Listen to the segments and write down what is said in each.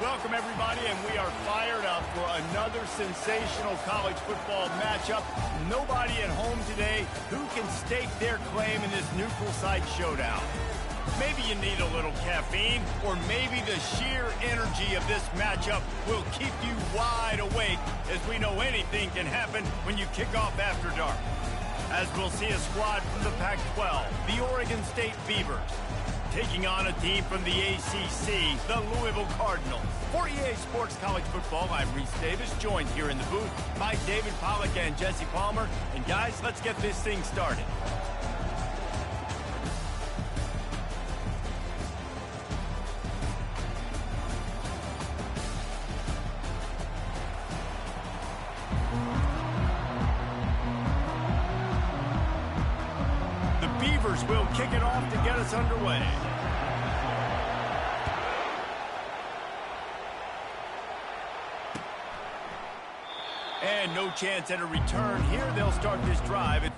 Welcome, everybody, and we are fired up for another sensational college football matchup. Nobody at home today who can stake their claim in this neutral site showdown. Maybe you need a little caffeine, or maybe the sheer energy of this matchup will keep you wide awake, as we know anything can happen when you kick off after dark. As we'll see a squad from the Pac-12, the Oregon State Beavers, taking on a team from the ACC, the Louisville Cardinals. For EA Sports College Football, I'm Reese Davis, joined here in the booth by David Pollack and Jesse Palmer. And guys, let's get this thing started. The Beavers will kick it off to get us underway. And no chance at a return here. They'll start this drive.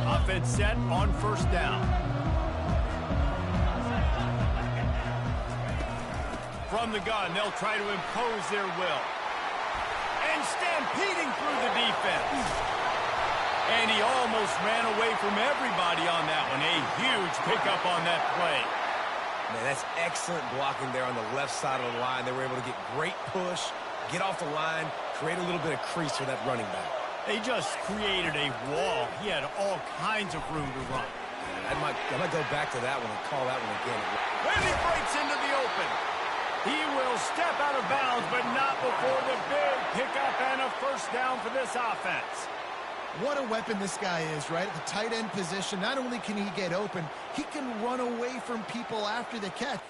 Offense set on first down. From the gun, they'll try to impose their will. And stampeding through the defense. And he almost ran away from everybody on that one. A huge pickup on that play. Man, that's excellent blocking there on the left side of the line. They were able to get great push, get off the line, create a little bit of crease for that running back. They just created a wall. He had all kinds of room to run. I might go back to that one and call that one again. When he breaks into the open, he will step out of bounds, but not before the big pickup and a first down for this offense. What a weapon this guy is, right? At the tight end position, not only can he get open, he can run away from people after the catch.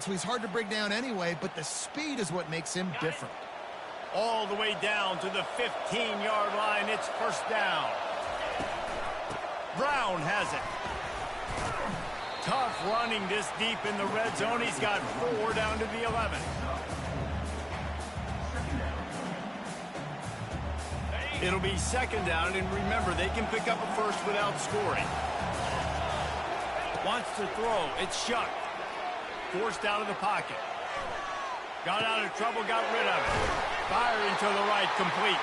So he's hard to bring down anyway, but the speed is what makes him different. All the way down to the 15-yard line. It's first down. Brown has it. Tough running this deep in the red zone. He's got 4 down to the 11. It'll be second down, and remember, they can pick up a first without scoring. Wants to throw. It's Shuck. Forced out of the pocket. Got out of trouble, got rid of it. Firing to the right, complete.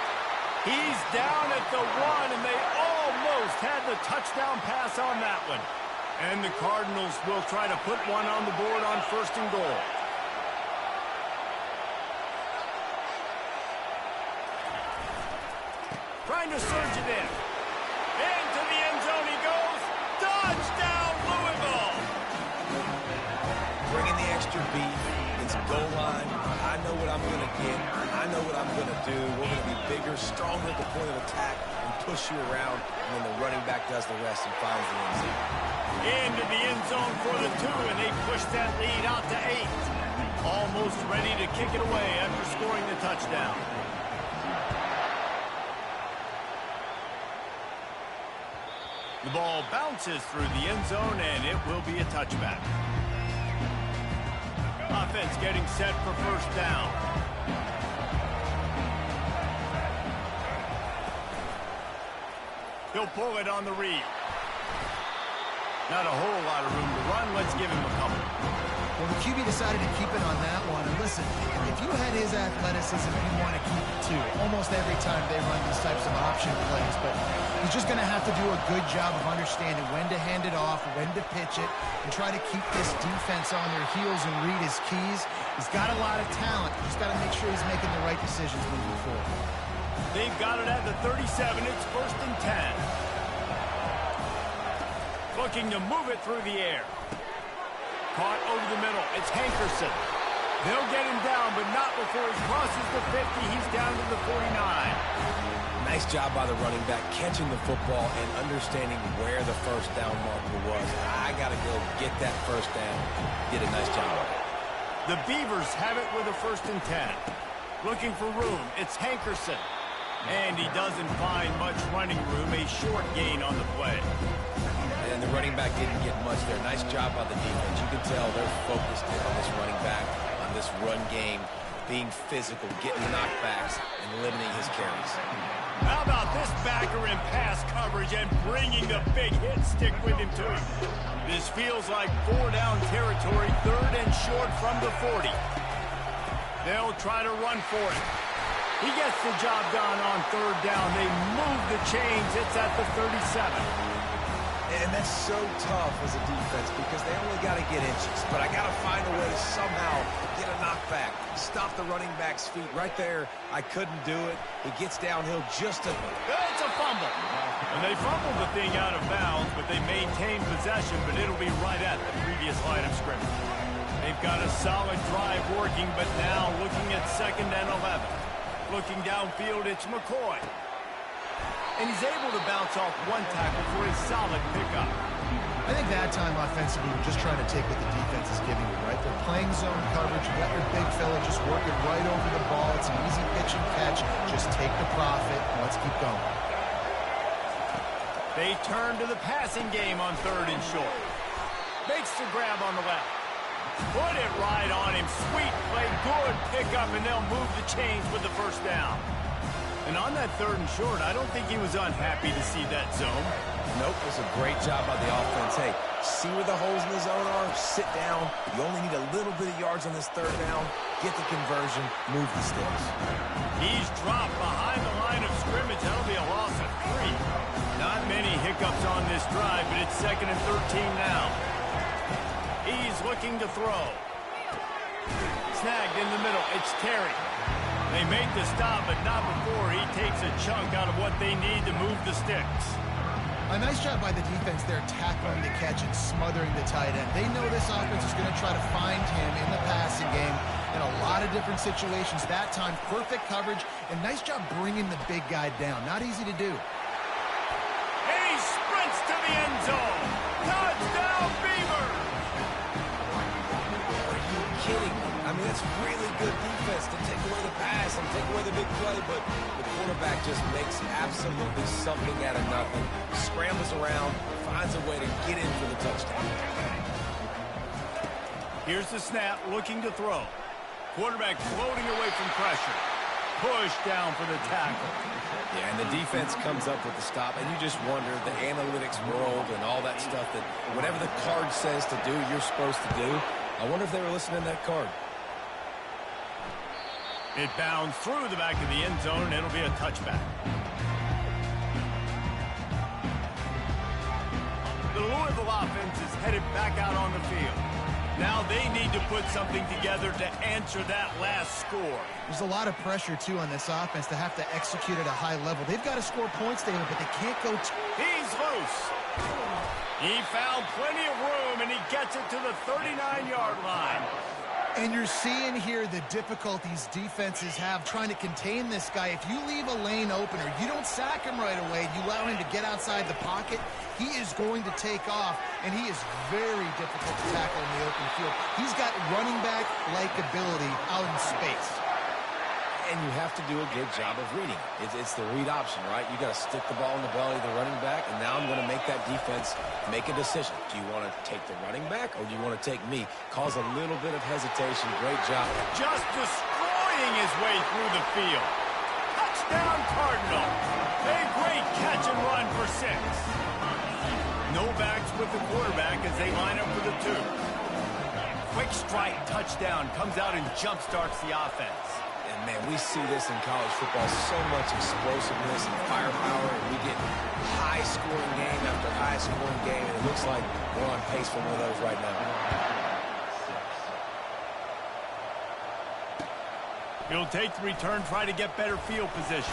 He's down at the 1, and they almost had the touchdown pass on that one. And the Cardinals will try to put one on the board on first and goal. Trying to surge it in. Into the end zone he goes. Touchdown, Louisville! Bringing the extra beat. It's goal line. I know what I'm going to get. I know what I'm going to do. We're going to be bigger, stronger at the point of attack, and push you around, and then the running back does the rest and finds the end zone. Into the end zone for the 2, and they push that lead out to 8. Almost ready to kick it away after scoring the touchdown. The ball bounces through the end zone, and it will be a touchback. Offense getting set for first down. He'll pull it on the read. Not a whole lot of room to run. Let's give him a couple. Well, the QB decided to keep it on that one. And listen, if you had his athleticism, you'd want to keep it too. Almost every time they run these types of option plays. But he's just going to have to do a good job of understanding when to hand it off, when to pitch it, and try to keep this defense on their heels and read his keys. He's got a lot of talent. He's got to make sure he's making the right decisions moving forward. They've got it at the 37. It's 1st and 10. Looking to move it through the air. Caught over the middle. It's Hankerson. They'll get him down, but not before he crosses the 50. He's down to the 49. Nice job by the running back, catching the football and understanding where the first down marker was. I got to go get that first down. Did a nice job. The Beavers have it with a 1st and 10. Looking for room. It's Hankerson. And he doesn't find much running room. A short gain on the play. And the running back didn't get much there. Nice job by the defense. You can tell they're focused on this running back, on this run game, being physical, getting knockbacks, and limiting his carries. How about this backer in pass coverage and bringing the big hit stick with him, too? This feels like 4-down territory, 3rd and short from the 40. They'll try to run for it. He gets the job done on 3rd down. They move the chains. It's at the 37. And that's so tough as a defense because they only got to get inches. But I got to find a way to somehow get a knockback, stop the running back's feet. Right there, I couldn't do it. He gets downhill just a bit. It's a fumble. And they fumbled the thing out of bounds, but they maintain possession, but it'll be right at the previous line of scrimmage. They've got a solid drive working, but now looking at 2nd and 11. Looking downfield, it's McCoy. And he's able to bounce off one tackle for a solid pickup. I think that time offensively, we're just trying to take what the defense is giving you, right? They're playing zone coverage. You got your big fella just working right over the ball. It's an easy pitch and catch. Just take the profit. Let's keep going. They turn to the passing game on 3rd and short. Makes the grab on the left. Put it right on him. Sweet play. Good pickup, and they'll move the chains with the 1st down. And on that 3rd and short, I don't think he was unhappy to see that zone. Nope, it was a great job by the offense. Hey, see where the holes in the zone are? Sit down. You only need a little bit of yards on this 3rd down. Get the conversion. Move the sticks. He's dropped behind the line of scrimmage. That'll be a loss of 3. Not many hiccups on this drive, but it's 2nd and 13 now. He's looking to throw. Snagged in the middle. It's Terry. They make the stop, but not before he takes a chunk out of what they need to move the sticks. A nice job by the defense there, tackling the catch and smothering the tight end. They know this offense is going to try to find him in the passing game in a lot of different situations. That time, perfect coverage, and nice job bringing the big guy down. Not easy to do. And he sprints to the end zone. Touchdown, Beaver! Are you kidding me? I mean, that's really good defense to take away the pass and take away the big play, but the quarterback just makes absolutely something out of nothing, scrambles around, finds a way to get in for the touchdown. Here's the snap, looking to throw. Quarterback floating away from pressure. Push down for the tackle. Yeah, and the defense comes up with the stop, and you just wonder, the analytics world and all that stuff, that whatever the card says to do, you're supposed to do. I wonder if they were listening to that card. It bounds through the back of the end zone, and it'll be a touchback. The Louisville offense is headed back out on the field. Now they need to put something together to answer that last score. There's a lot of pressure, too, on this offense to have to execute at a high level. They've got to score points, David, but they can't go He's loose. He found plenty of room, and he gets it to the 39-yard line. And you're seeing here the difficulties defenses have trying to contain this guy. If you leave a lane open or you don't sack him right away, you allow him to get outside the pocket, he is going to take off, and he is very difficult to tackle in the open field. He's got running back-like ability out in space. And you have to do a good job of reading. It's the read option, right? You got to stick the ball in the belly of the running back, and now I'm going to make that defense make a decision. Do you want to take the running back, or do you want to take me? Cause a little bit of hesitation. Great job. Just destroying his way through the field. Touchdown, Cardinal. A great catch and run for 6. No backs with the quarterback as they line up for the 2. Quick strike touchdown comes out and jump-starts the offense. And, man, we see this in college football, so much explosiveness and firepower, and we get high-scoring game after high-scoring game, and it looks like we're on pace for one of those right now. He'll take the return, try to get better field position.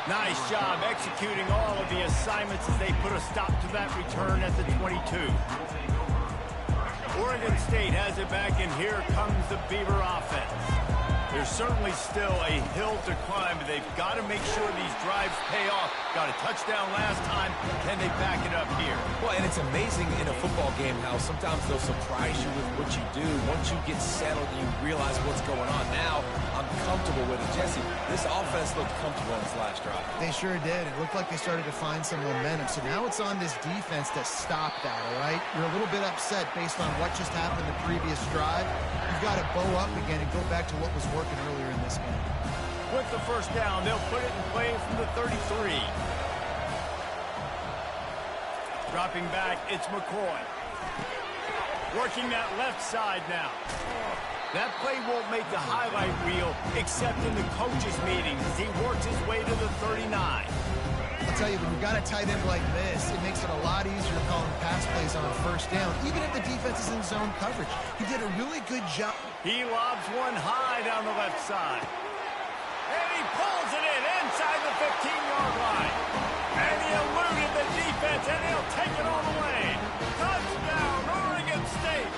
Nice job executing all of the assignments as they put a stop to that return at the 22. Oregon State has it back, and here comes the Beaver offense. There's certainly still a hill to climb, but they've got to make sure these drives pay off. Got a touchdown last time. Can they back it up here? Well, and it's amazing in a football game how sometimes they'll surprise you with what you do. Once you get settled, you realize what's going on. Now, I'm comfortable with it. Jesse, this offense looked comfortable in its last drive. They sure did. It looked like they started to find some momentum. So now it's on this defense to stop that, all right? You're a little bit upset based on what just happened the previous drive. You've got to bow up again and go back to what was working earlier in this game. With the first down, they'll put it in play from the 33. Dropping back, it's McCoy. Working that left side now. That play won't make the highlight reel except in the coaches' meetings as he works his way to the 39. I'll tell you, when you've got a tight end like this, it makes it a lot easier calling pass plays on first down, even if the defense is in zone coverage. He did a really good job. He lobs one high down the left side. And he pulls it in inside the 15-yard line. And he eluded the defense, and he'll take it all the way. Touchdown, Oregon State.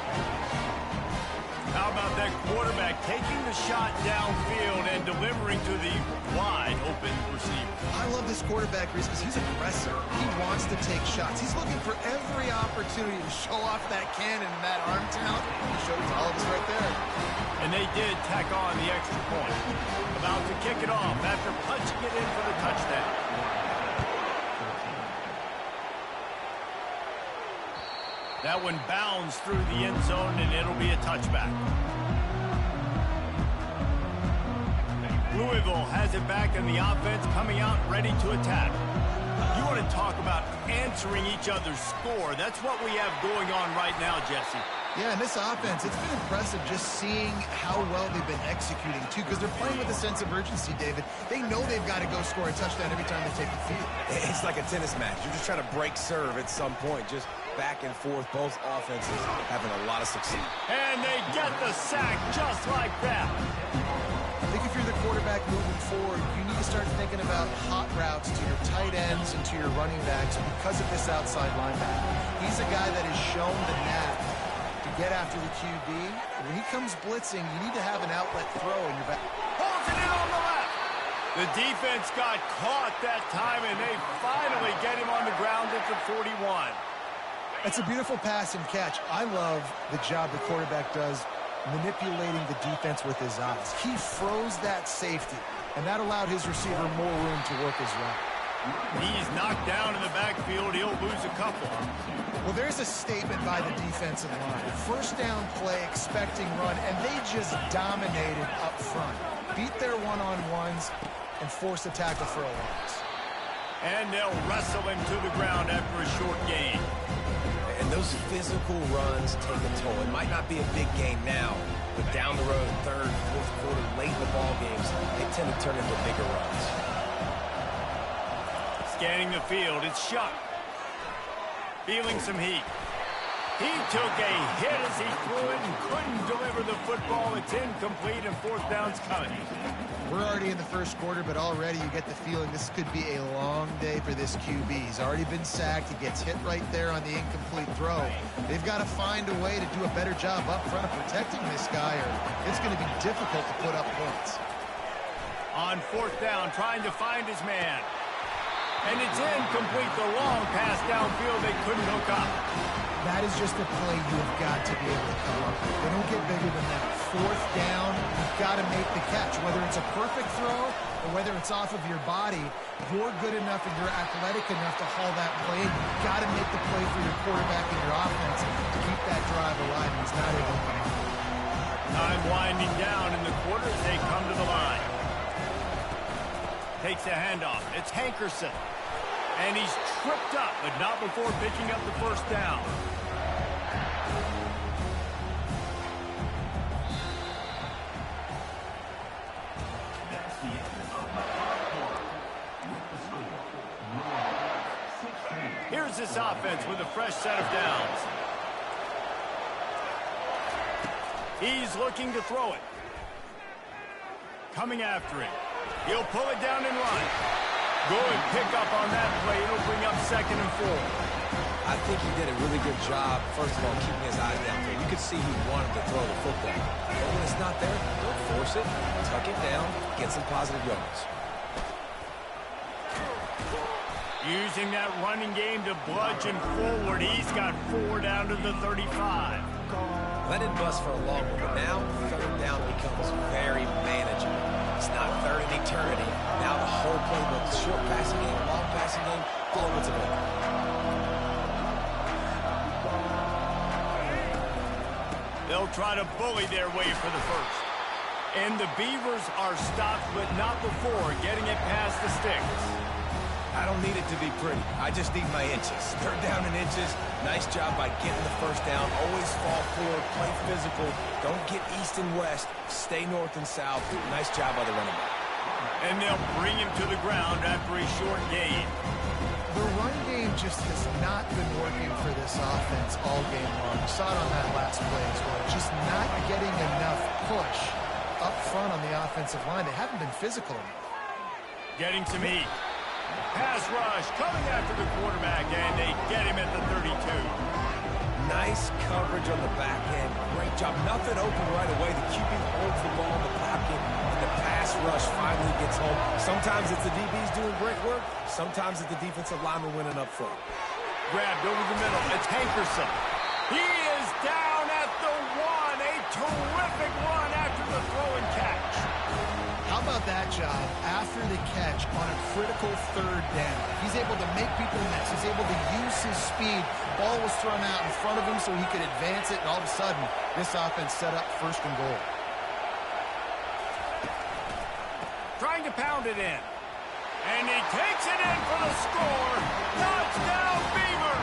How about that quarterback taking the shot downfield and delivering to the wide-open receiver? I love this quarterback, Reese, because he's aggressive. He wants to take shots. He's looking for every opportunity to show off that cannon and that arm talent. He showed it to all of us right there. And they did tack on the extra point. About to kick it off after punching it in for the touchdown. That one bounds through the end zone, and it'll be a touchback. Louisville has it back, and the offense coming out ready to attack. You want to talk about answering each other's score. That's what we have going on right now, Jesse. Yeah, and this offense, it's been impressive just seeing how well they've been executing, too, because they're playing with a sense of urgency, David. They know they've got to go score a touchdown every time they take the field. It's like a tennis match. You're just trying to break serve at some point, just back and forth. Both offenses having a lot of success. And they get the sack just like that. I think if you're the quarterback moving forward, you need to start thinking about hot routes to your tight ends and to your running backs because of this outside linebacker. He's a guy that has shown the knack to get after the QB. When he comes blitzing, you need to have an outlet throw in your back. Pulls it in on the left. The defense got caught that time, and they finally get him on the ground at the 41. That's a beautiful pass and catch. I love the job the quarterback does manipulating the defense with his eyes. He froze that safety, and that allowed his receiver more room to work his route. He's knocked down in the backfield. He'll lose a couple. Well, there's a statement by the defensive line. First down play, expecting run, and they just dominated up front. Beat their one-on-ones and force a tackle for a loss. And they'll wrestle him to the ground after a short gain. And those physical runs take a toll. It might not be a big game now, but down the road, third, fourth quarter, late in the ball games, they tend to turn into bigger runs. Scanning the field, it's Shuck. Feeling some heat. He took a hit as he threw it and couldn't deliver the football. It's incomplete and fourth down's coming. We're already in the first quarter, but already you get the feeling this could be a long day for this QB. He's already been sacked. He gets hit right there on the incomplete throw. They've got to find a way to do a better job up front of protecting this guy, or it's going to be difficult to put up points. On fourth down, trying to find his man. And it's incomplete. The long pass downfield, they couldn't hook up. That is just a play you have got to be able to come up with. They don't get bigger than that. Fourth down, you've got to make the catch. Whether it's a perfect throw or whether it's off of your body, you're good enough and you're athletic enough to haul that play in. You've got to make the play for your quarterback and your offense to keep that drive alive, and he's not able to come up. Time winding down in the quarter as they come to the line. Takes a handoff. It's Hankerson. And he's tripped up, but not before picking up the first down. goes this offense with a fresh set of downs. He's looking to throw it. Coming after it. He'll pull it down and run. Good pickup on that play. It'll bring up 2nd and 4. I think he did a really good job, first of all, keeping his eyes downfield. You could see he wanted to throw the football. But when it's not there, don't force it. Tuck it down. Get some positive yards. Using that running game to bludgeon forward. He's got 4 down to the 35. That didn't bust for a long one, but now 3rd down becomes very manageable. It's not 3rd and eternity. Now the whole playbook, short passing game, long passing game, follow what's available. They'll try to bully their way for the first. And the Beavers are stopped, but not before getting it past the sticks. I don't need it to be pretty. I just need my inches. 3rd down in inches. Nice job by getting the first down. Always fall forward, play physical. Don't get east and west. Stay north and south. Nice job by the running back. And they'll bring him to the ground after a short gain. The run game just has not been working for this offense all game long. We saw it on that last play as well. Just not getting enough push up front on the offensive line. They haven't been physical enough. Getting some heat. Pass rush coming after the quarterback, and they get him at the 32. Nice coverage on the back end. Great job. Nothing open right away. The QB holds the ball in the pocket, and the pass rush finally gets home. Sometimes it's the DBs doing great work. Sometimes it's the defensive lineman winning up front. Grabbed over the middle. It's Hankerson. He is down at the 1. A terrific run after the throw and catch. How about that job after the catch on a critical 3rd down? He's able to make people miss. He's able to use his speed. Ball was thrown out in front of him so he could advance it, and all of a sudden, this offense set up 1st and goal. Trying to pound it in. And he takes it in for the score. Touchdown, Beaver!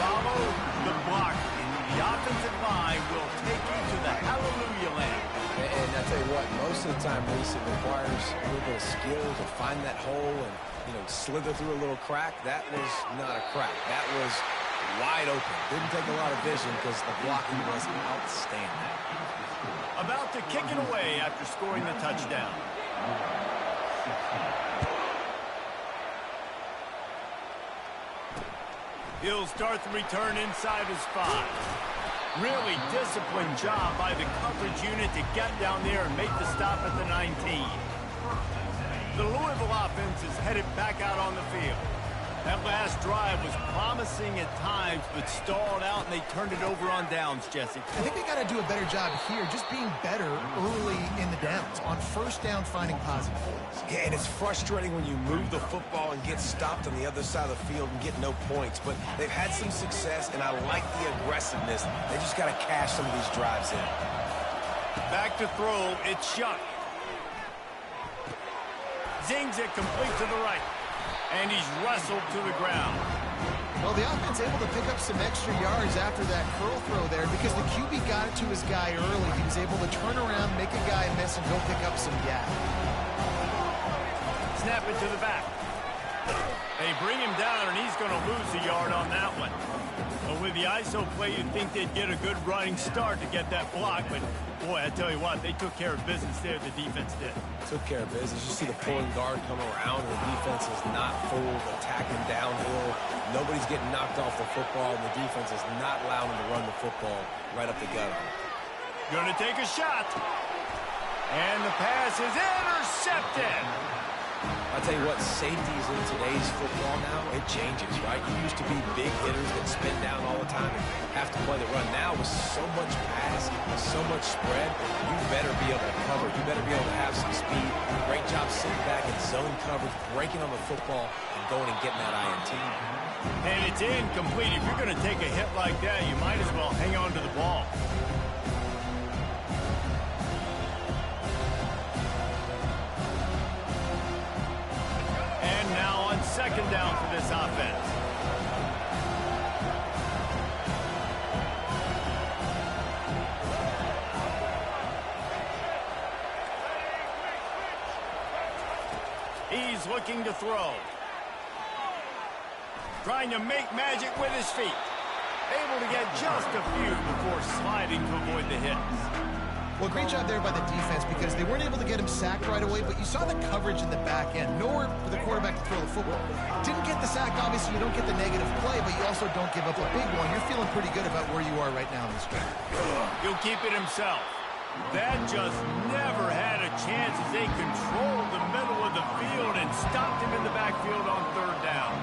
Follow the block, and the offensive line will take you to the hallelujah land. And I tell you what, most of the time, Reese, it requires a little bit of skill to find that hole and, slither through a little crack. That was not a crack. That was wide open. Didn't take a lot of vision because the blocking was outstanding. About to kick it away after scoring the touchdown. He'll start the return inside his 5. Really disciplined job by the coverage unit to get down there and make the stop at the 19. The Louisville offense is headed back out on the field. That last drive was promising at times, but stalled out, and they turned it over on downs, Jesse. I think they got to do a better job here, just being better early in the downs. On 1st down, finding positive plays. Yeah, and it's frustrating when you move the football and get stopped on the other side of the field and get no points. But they've had some success, and I like the aggressiveness. They just got to cash some of these drives in. Back to throw, it's Shuck. Zings it complete to the right. And he's wrestled to the ground. Well, the offense able to pick up some extra yards after that curl throw there because the QB got it to his guy early. He was able to turn around, make a guy miss, and go pick up some gap. Snap it to the back. They bring him down, and he's going to lose a yard on that one. But with the ISO play, you'd think they'd get a good running start to get that block. But, boy, I tell you what, they took care of business there. The defense did. Took care of business. You see the pulling guard come around, and the defense is not fooled, attacking downhill. Nobody's getting knocked off the football, and the defense is not allowing them to run the football right up the gut. Going to take a shot. And the pass is intercepted. I'll tell you what, safeties in today's football now, it changes, right? You used to be big hitters that spin down all the time and have to play the run. Now with so much pass, so much spread, you better be able to cover. You better be able to have some speed. Great job sitting back in zone coverage, breaking on the football, and going and getting that INT. And it's incomplete. If you're going to take a hit like that, you might as well hang on to the ball. And now on 2nd down for this offense. He's looking to throw. trying to make magic with his feet. Able to get just a few before sliding to avoid the hits. Well, great job there by the defense because they weren't able to get him sacked right away, but you saw the coverage in the back end. Nowhere for the quarterback to throw the football. Didn't get the sack, obviously you don't get the negative play, but you also don't give up a big one. You're feeling pretty good about where you are right now in this game. He'll keep it himself. That just never had a chance as they controlled the middle of the field and stopped him in the backfield on third down.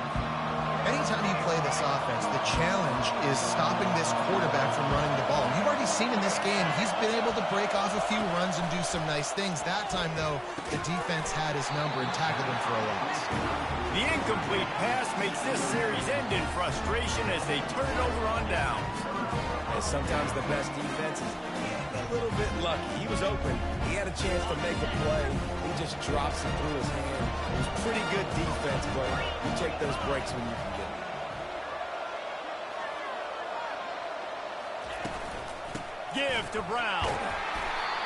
Anytime you play this offense, the challenge is stopping this quarterback from running the ball. And you've already seen in this game, he's been able to break off a few runs and do some nice things. That time, though, the defense had his number and tackled him for a loss. The incomplete pass makes this series end in frustration as they turn it over on downs. And sometimes the best defense is a little bit lucky. He was open. He had a chance to make a play. He just drops it through his hand. It was pretty good defense, but you take those breaks when you can get them. Give to Brown.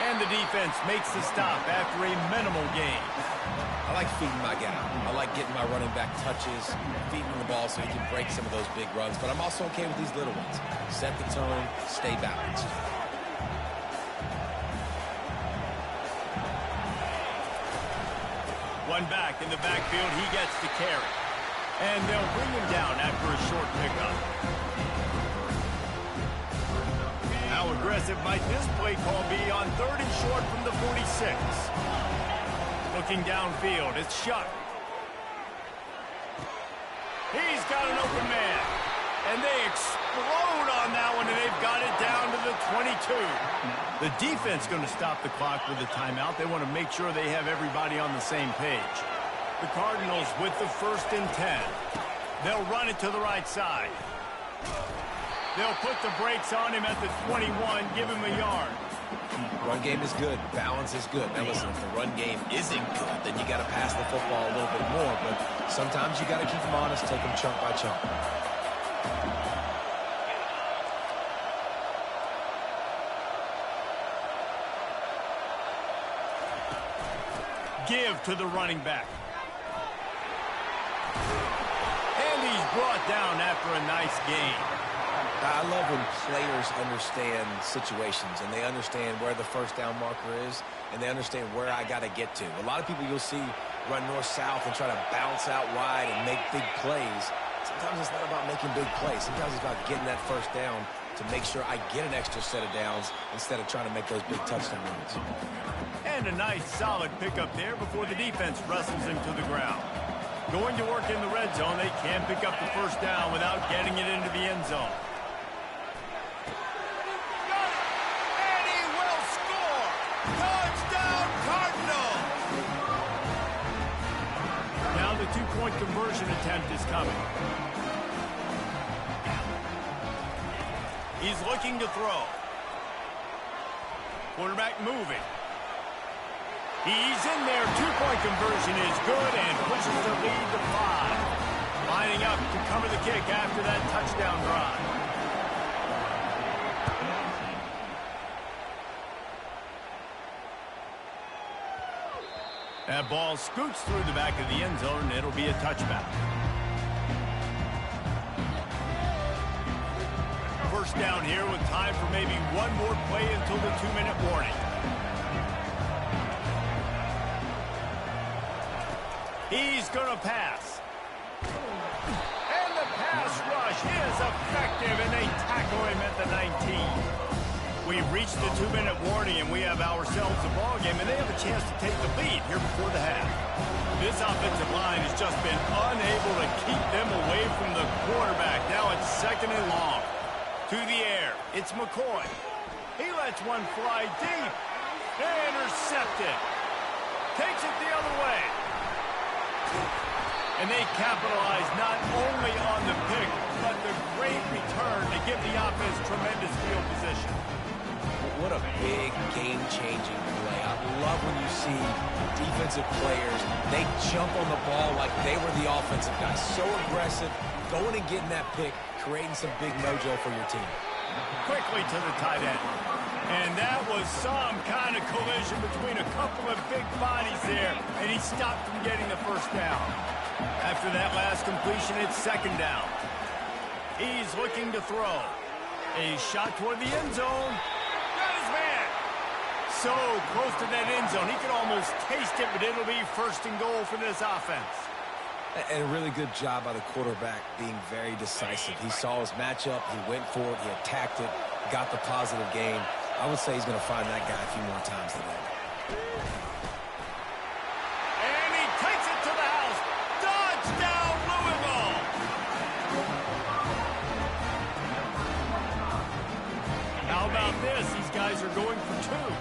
And the defense makes the stop after a minimal gain. I like feeding my guy. I like getting my running back touches, feeding him the ball so he can break some of those big runs. But I'm also okay with these little ones. Set the tone, stay balanced. One back in the backfield, he gets the carry. And they'll bring him down after a short pickup. How aggressive might this play call be on 3rd and short from the 46? Looking downfield, it's Shuck. He's got an open man. And they explode on that one, and they've got it down to the 22. The defense going to stop the clock with a timeout. They want to make sure they have everybody on the same page. The Cardinals with the 1st and 10. They'll run it to the right side. They'll put the brakes on him at the 21, give him a yard. Run game is good. Balance is good. Now listen, if the run game isn't good, then you got to pass the football a little bit more. But sometimes you got to keep them honest, take them chunk by chunk. Give to the running back. And he's brought down after a nice gain. I love when players understand situations and they understand where the first down marker is and they understand where I got to get to. A lot of people you'll see run north-south and try to bounce out wide and make big plays. Sometimes it's not about making big plays. Sometimes it's about getting that first down to make sure I get an extra set of downs instead of trying to make those big touchdown runs. And a nice solid pickup there before the defense wrestles him to the ground. Going to work in the red zone, they can pick up the first down without getting it into the end zone. And he will score! Touchdown Cardinals! Now the two-point conversion attempt is coming. He's looking to throw. Quarterback moving. He's in there. Two-point conversion is good and pushes the lead to 5. Lining up to cover the kick after that touchdown drive. That ball scoots through the back of the end zone, and it'll be a touchback. First down here with time for maybe one more play until the 2-minute warning. He's going to pass. And the pass rush is effective, and they tackle him at the 19. We've reached the 2-minute warning, and we have ourselves a ball game, and they have a chance to take the lead here before the half. This offensive line has just been unable to keep them away from the quarterback. Now it's 2nd and long. To the air, it's McCoy. He lets one fly deep. Intercepted. Takes it the other way. And they capitalize not only on the pick, but the great return to give the offense tremendous field position. What a big game-changing play. I love when you see defensive players, they jump on the ball like they were the offensive guys. So aggressive, going and getting that pick, creating some big mojo for your team. Quickly to the tight end. And that was some kind of collision. collision between a couple of big bodies there, and he stopped from getting the first down. After that last completion, it's second down. He's looking to throw. A shot toward the end zone. Got his man. So close to that end zone. He could almost taste it, but it'll be first and goal for this offense. And a really good job by the quarterback being very decisive. He saw his matchup. He went for it. He attacked it. Got the positive gain. I would say he's going to find that guy a few more times today. And he takes it to the house. Touchdown, Louisville. How about this? These guys are going for two.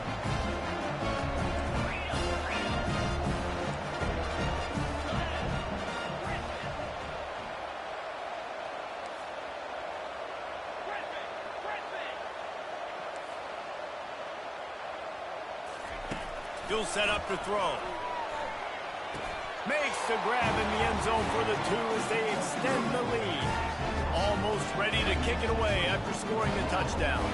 He'll set up to throw. Makes the grab in the end zone for the two as they extend the lead. Almost ready to kick it away after scoring a touchdown.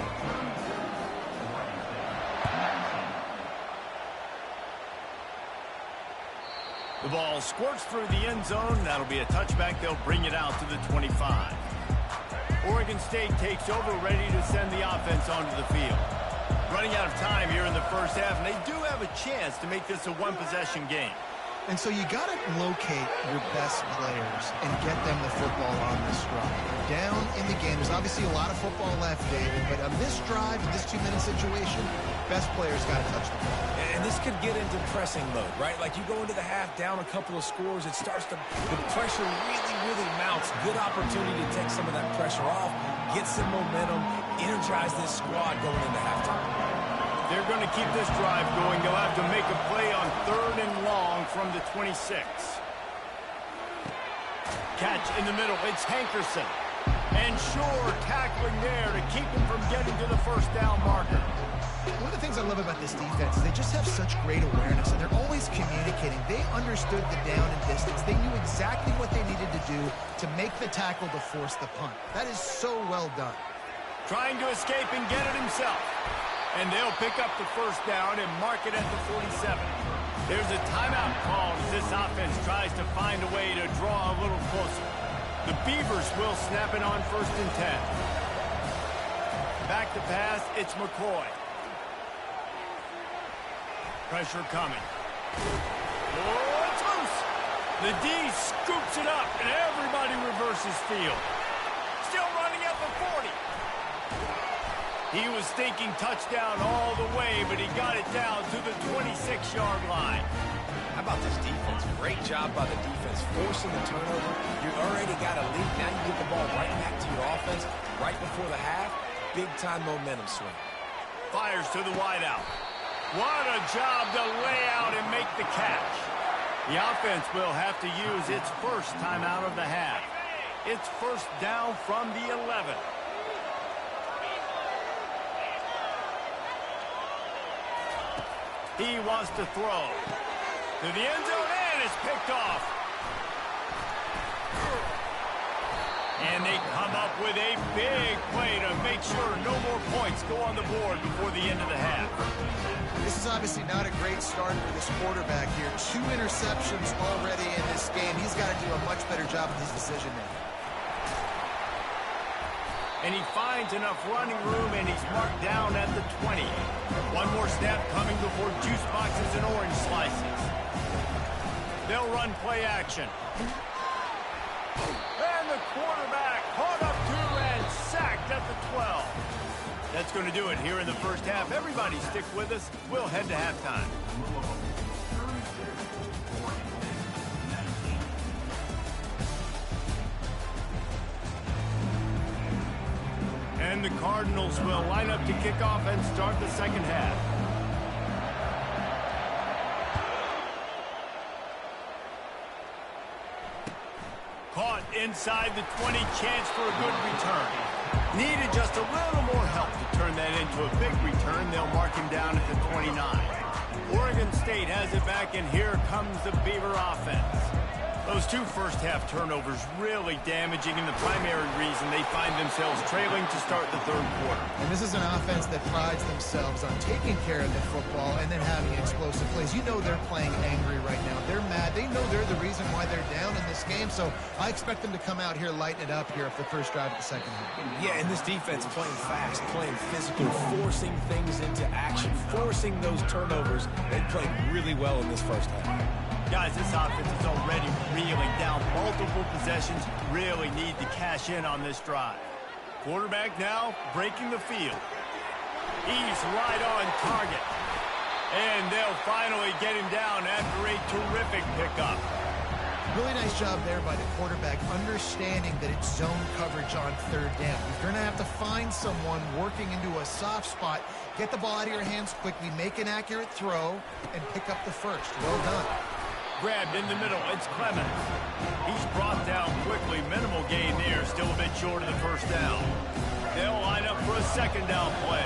The ball squirts through the end zone. That'll be a touchback. They'll bring it out to the 25. Oregon State takes over, ready to send the offense onto the field. Running out of time here in the first half, and they do have a chance to make this a one-possession game. And so you got to locate your best players and get them the football on this drive. Down in the game, there's obviously a lot of football left, David, but on this drive, in this two-minute situation, best players got to touch the ball. And this could get into pressing mode, right? Like you go into the half down a couple of scores, the pressure really mounts. Good opportunity to take some of that pressure off, get some momentum, energize this squad going into halftime. They're going to keep this drive going. They'll have to make a play on 3rd and long from the 26. Catch in the middle. It's Hankerson. And Shore tackling there to keep him from getting to the first down marker. One of the things I love about this defense is they just have such great awareness, and they're always communicating. They understood the down and distance. They knew exactly what they needed to do to make the tackle to force the punt. That is so well done. Trying to escape and get it himself. And they'll pick up the first down and mark it at the 47. There's a timeout called as this offense tries to find a way to draw a little closer. The Beavers will snap it on 1st and 10. Back to pass, it's McCoy. Pressure coming. Oh, it's loose. The D scoops it up, and everybody reverses field. Still running at the 40. He was thinking touchdown all the way, but he got it down to the 26-yard line. How about this defense? Great job by the defense, forcing the turnover. You already got a lead. Now you get the ball right back to your offense right before the half. Big-time momentum swing. Fires to the wideout. What a job to lay out and make the catch. The offense will have to use its first timeout of the half. It's first down from the 11. He wants to throw. To the end zone, and it's picked off. And they come up with a big play to make sure no more points go on the board before the end of the half. This is obviously not a great start for this quarterback here. 2 interceptions already in this game. He's got to do a much better job with his decision-making. And he finds enough running room, and he's marked down at the 20. One more snap coming before juice boxes and orange slices. They'll run play action. And the quarterback caught up to and sacked at the 12. That's going to do it here in the first half. Everybody stick with us. We'll head to halftime. And the Cardinals will line up to kick off and start the second half. Caught inside the 20, chance for a good return. Needed just a little more help to turn that into a big return. They'll mark him down at the 29. Oregon State has it back, and here comes the Beaver offense. Those two first-half turnovers really damaging, and the primary reason they find themselves trailing to start the third quarter. And this is an offense that prides themselves on taking care of the football and then having explosive plays. You know they're playing angry right now. They're mad. They know they're the reason why they're down in this game, so I expect them to come out here, lighten it up here for the first drive of the second half. Yeah, and this defense playing fast, playing physical, forcing things into action, forcing those turnovers. They played really well in this first half. Guys, this offense is already reeling down multiple possessions. Really need to cash in on this drive. Quarterback now breaking the field. He's right on target. And they'll finally get him down after a terrific pickup. Really nice job there by the quarterback, understanding that it's zone coverage on third down. You're going to have to find someone working into a soft spot, get the ball out of your hands quickly, make an accurate throw, and pick up the first. Well done. Grabbed in the middle, it's Clemens. He's brought down quickly, minimal gain there, still a bit short of the first down. They'll line up for a second down play.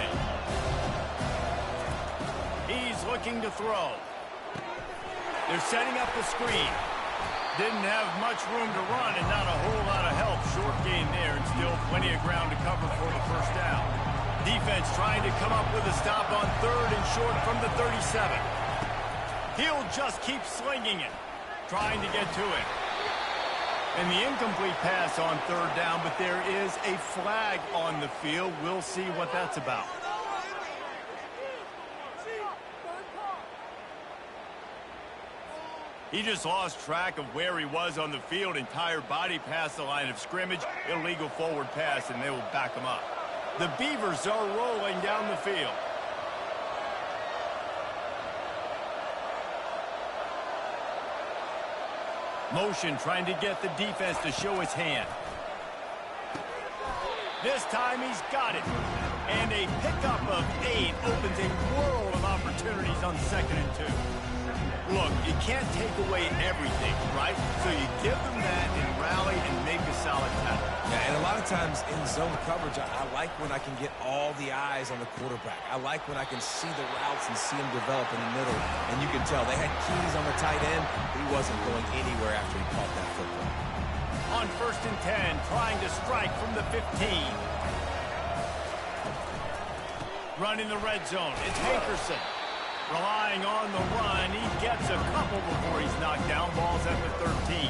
He's looking to throw. They're setting up the screen. Didn't have much room to run and not a whole lot of help. Short gain there and still plenty of ground to cover for the first down. Defense trying to come up with a stop on third and short from the 37. He'll just keep slinging it, trying to get to it. And the incomplete pass on third down, but there is a flag on the field. We'll see what that's about. He just lost track of where he was on the field. Entire body past the line of scrimmage. Illegal forward pass, and they will back him up. The Beavers are rolling down the field. Motion trying to get the defense to show his hand. This time he's got it. And a pickup of 8 opens a world of opportunities on 2nd and 2. Look, you can't take away everything, right? So you give them that and rally and make a solid tackle. Yeah, and a lot of times in zone coverage, I like when I can get all the eyes on the quarterback. I like when I can see the routes and see them develop in the middle. And you can tell they had keys on the tight end. He wasn't going anywhere after he caught that football. On 1st and 10, trying to strike from the 15. Running the red zone, it's Hankerson. Relying on the run, he gets a couple before he's knocked down. Ball's at the 13.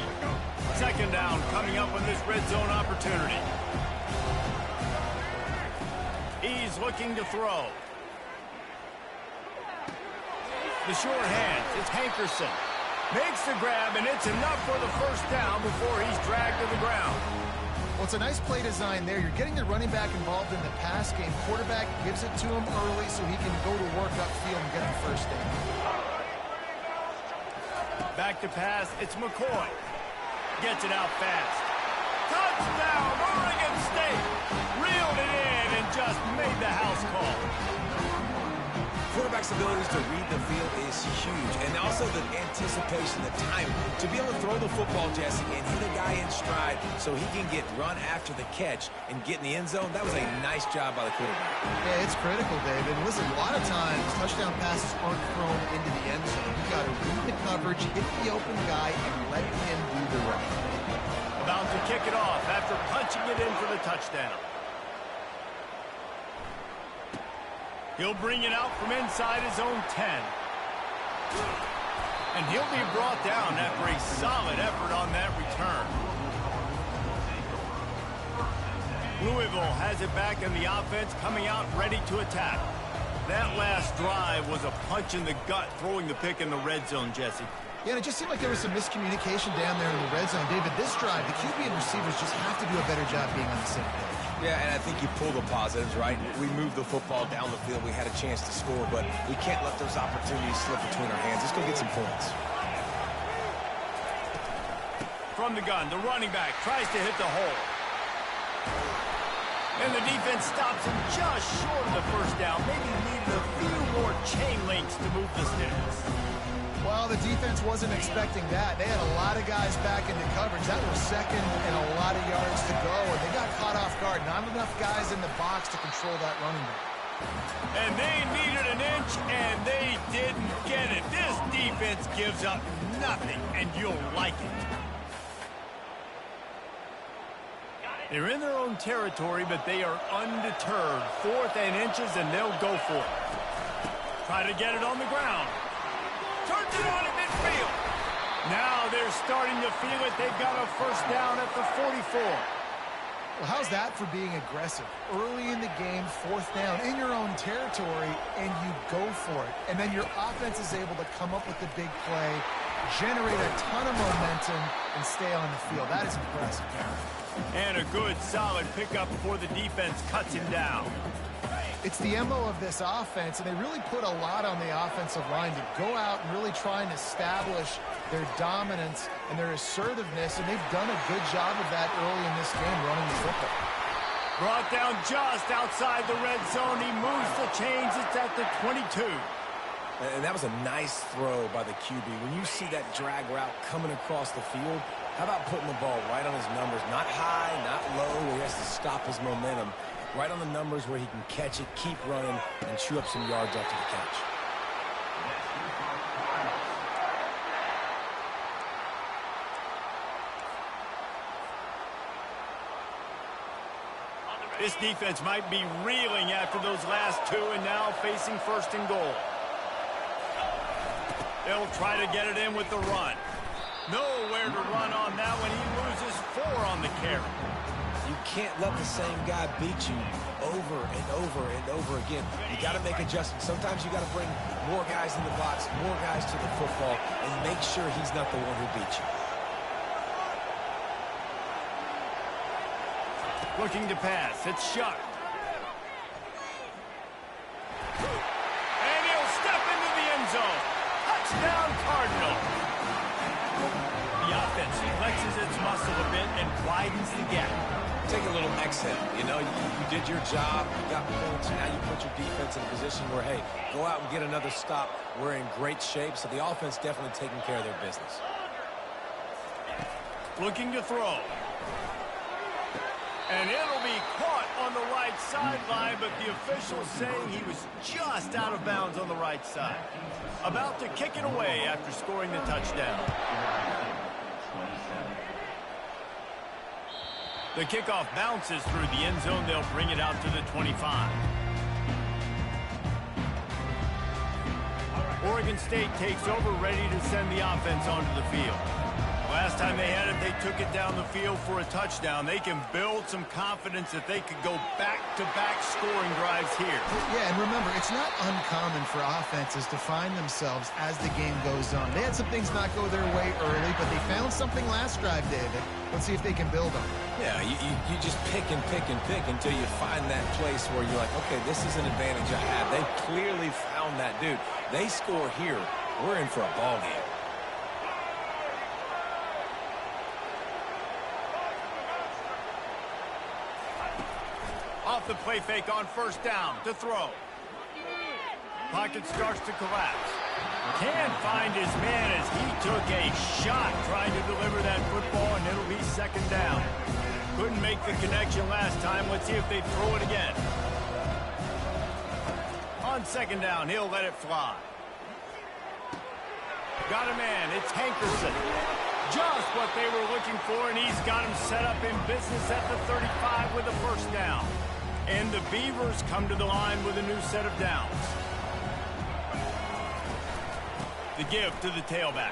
Second down coming up on this red zone opportunity. He's looking to throw. The short hands, it's Hankerson. Makes the grab, and it's enough for the first down before he's dragged to the ground. Well, it's a nice play design there. You're getting the running back involved in the pass game. Quarterback gives it to him early so he can go to work upfield and get the first down. Back to pass, it's McCoy. Gets it out fast. Touchdown, Oregon State! Reeled it in and just made the house call. Quarterback's abilities to read the field is huge, and also the anticipation, the time to be able to throw the football, Jesse, and hit a guy in stride so he can get run after the catch and get in the end zone. That was a nice job by the quarterback. Yeah, it's critical, David. Listen, a lot of times touchdown passes aren't thrown into the end zone. You got to read the coverage, hit the open guy, and let him do the rest. About to kick it off after punching it in for the touchdown. He'll bring it out from inside his own 10. And he'll be brought down after a solid effort on that return. Louisville has it back in the offense, coming out ready to attack. That last drive was a punch in the gut, throwing the pick in the red zone, Jesse. Yeah, and it just seemed like there was some miscommunication down there in the red zone. David, this drive, the QB and receivers just have to do a better job being on the same page. Yeah, and I think you pull the positives, right? We moved the football down the field. We had a chance to score, but we can't let those opportunities slip between our hands. Let's go get some points. From the gun, the running back tries to hit the hole. And the defense stops him just short of the first down. Maybe needed a few more chain links to move the sticks. Well, the defense wasn't expecting that. They had a lot of guys back into coverage. That was second and a lot of yards to go, and they got caught off guard. Not enough guys in the box to control that running back. And they needed an inch, and they didn't get it. This defense gives up nothing, and you'll like it. They're in their own territory, but they are undeterred. 4th and inches, and they'll go for it. Try to get it on the ground. Turns it on at midfield. Now they're starting to feel it. They've got a first down at the 44. Well, how's that for being aggressive? Early in the game, 4th down in your own territory, and you go for it. And then your offense is able to come up with the big play, generate a ton of momentum, and stay on the field. That is impressive. And a good, solid pickup before the defense cuts him down. It's the MO of this offense, and they really put a lot on the offensive line to go out and really try and establish their dominance and their assertiveness, and they've done a good job of that early in this game running the football. Brought down just outside the red zone. He moves the chains. It's at the 22. And that was a nice throw by the QB. When you see that drag route coming across the field, how about putting the ball right on his numbers? Not high, not low, where he has to stop his momentum. Right on the numbers where he can catch it, keep running, and chew up some yards after the catch. This defense might be reeling after those last two and now facing 1st and goal. They'll try to get it in with the run. Nowhere to run on that one. He loses 4 on the carry. You can't let the same guy beat you over and over and over again. You got to make adjustments. Sometimes you got to bring more guys in the box, more guys to the football, and make sure he's not the one who beats you. Looking to pass. It's Shuck. And he'll step into the end zone. Touchdown, Cardinal. The offense flexes its muscle a bit and widens the gap. Take a little exhale. You know, you did your job. You got points. Now you put your defense in a position where, hey, go out and get another stop. We're in great shape. So the offense definitely taking care of their business. Looking to throw. And it'll be caught on the right sideline, but the official's saying he was just out of bounds on the right side. About to kick it away after scoring the touchdown. The kickoff bounces through the end zone. They'll bring it out to the 25. Oregon State takes over, ready to send the offense onto the field. Last time they had it, they took it down the field for a touchdown. They can build some confidence that they could go back-to-back scoring drives here. Yeah, and remember, it's not uncommon for offenses to find themselves as the game goes on. They had some things not go their way early, but they found something last drive, David. Let's see if they can build on it. Yeah, you just pick and pick and pick until you find that place where you're like, okay, this is an advantage I have. They clearly found that, dude. They score here. We're in for a ball game. Off the play fake on 1st down to throw. Pocket starts to collapse. Can't find his man as he took a shot trying to deliver that football, and it'll be 2nd down. Couldn't make the connection last time. Let's see if they throw it again. On 2nd down, he'll let it fly. Got a man. It's Hankerson. Just what they were looking for, and he's got him set up in business at the 35 with a 1st down. And the Beavers come to the line with a new set of downs. The give to the tailback.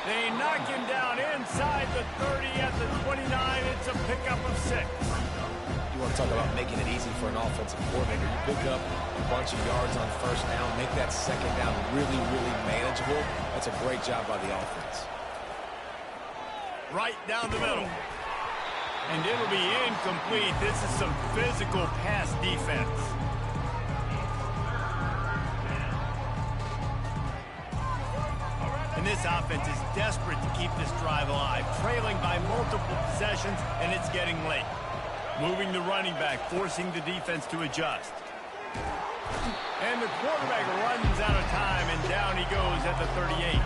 They knock him down inside the 30 at the 29. It's a pickup of 6. You want to talk about making it easy for an offensive coordinator. You pick up a bunch of yards on 1st down, make that 2nd down really, really manageable. That's a great job by the offense. Right down the middle. And it'll be incomplete. This is some physical pass defense. And this offense is desperate to keep this drive alive, trailing by multiple possessions, and it's getting late. Moving the running back, forcing the defense to adjust. And the quarterback runs out of time, and down he goes at the 38.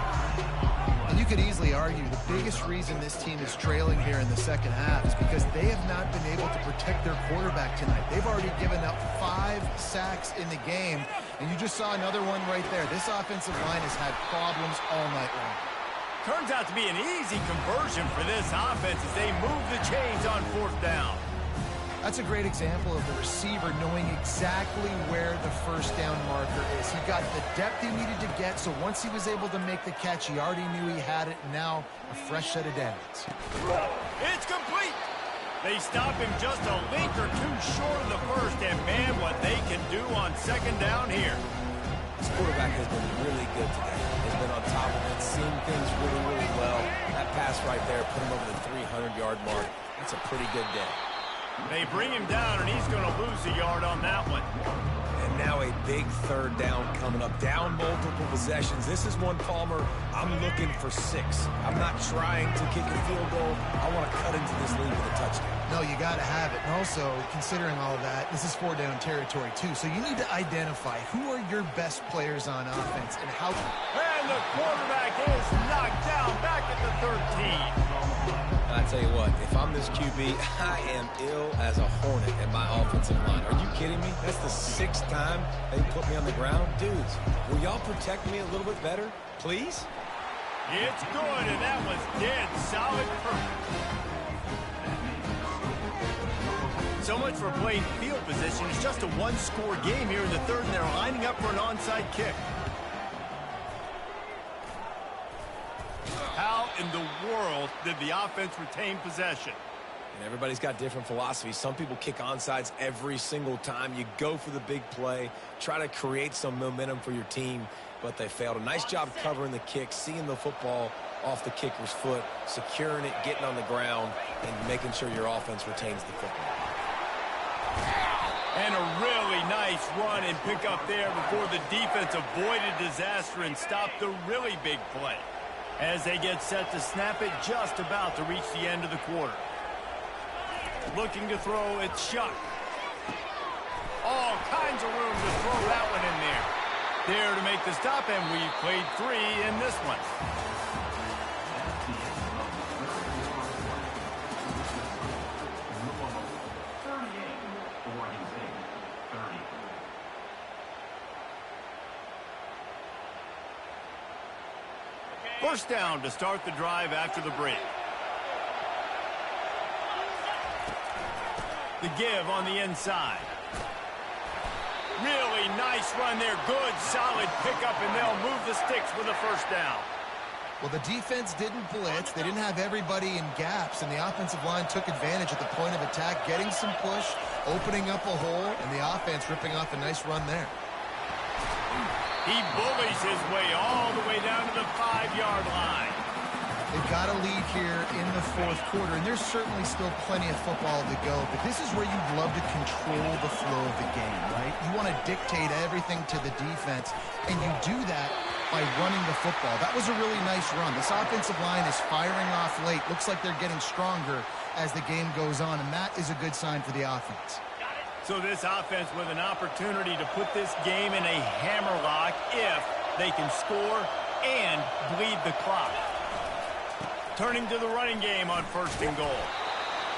And you could easily argue the biggest reason this team is trailing here in the 2nd half is because they have not been able to protect their quarterback tonight. They've already given up 5 sacks in the game, and you just saw another one right there. This offensive line has had problems all night long. Turns out to be an easy conversion for this offense as they move the chains on 4th down. That's a great example of the receiver knowing exactly where the first down marker is. He got the depth he needed to get, so once he was able to make the catch, he already knew he had it, and now a fresh set of downs. It's complete. They stop him just a link or two short of the first, and man, what they can do on 2nd down here. This quarterback has been really good today. He's been on top of it, seen things really, really well. That pass right there put him over the 300-yard mark. That's a pretty good day. They bring him down, and he's going to lose a yard on that one. And now a big 3rd down coming up. Down multiple possessions. This is one, Palmer, I'm looking for 6. I'm not trying to kick a field goal. I want to cut into this lead with a touchdown. No, you got to have it. And also, considering all of that, this is 4-down territory, too. So you need to identify who are your best players on offense and how... And the quarterback is knocked down back at the 13. I tell you what, if I'm this QB, I am ill as a hornet at my offensive line. Are you kidding me? That's the 6th time they put me on the ground. Dudes, will y'all protect me a little bit better, please? It's good, and that was dead solid. So much for playing field position. It's just a 1-score game here in the 3rd, and they're lining up for an onside kick. How in the world did the offense retain possession? And everybody's got different philosophies. Some people kick onsides every single time. You go for the big play, try to create some momentum for your team, but they failed. A nice job covering the kick, seeing the football off the kicker's foot, securing it, getting on the ground, and making sure your offense retains the football. And a really nice run and pick up there before the defense avoided disaster and stopped the really big play. As they get set to snap it, just about to reach the end of the quarter. Looking to throw, it's Shuck. All kinds of room to throw that one in there. There to make the stop, and we've played 3 in this one. First down to start the drive after the break. The give on the inside. Really nice run there. Good, solid pickup, and they'll move the sticks with a first down. Well, the defense didn't blitz. They didn't have everybody in gaps, and the offensive line took advantage at the point of attack, getting some push, opening up a hole, and the offense ripping off a nice run there. He bullies his way all the way down to the 5-yard line. They've got a lead here in the 4th quarter, and there's certainly still plenty of football to go, but this is where you'd love to control the flow of the game, right? You want to dictate everything to the defense, and you do that by running the football. That was a really nice run. This offensive line is firing off late. Looks like they're getting stronger as the game goes on, and that is a good sign for the offense. So this offense with an opportunity to put this game in a hammerlock if they can score and bleed the clock. Turning to the running game on 1st and goal.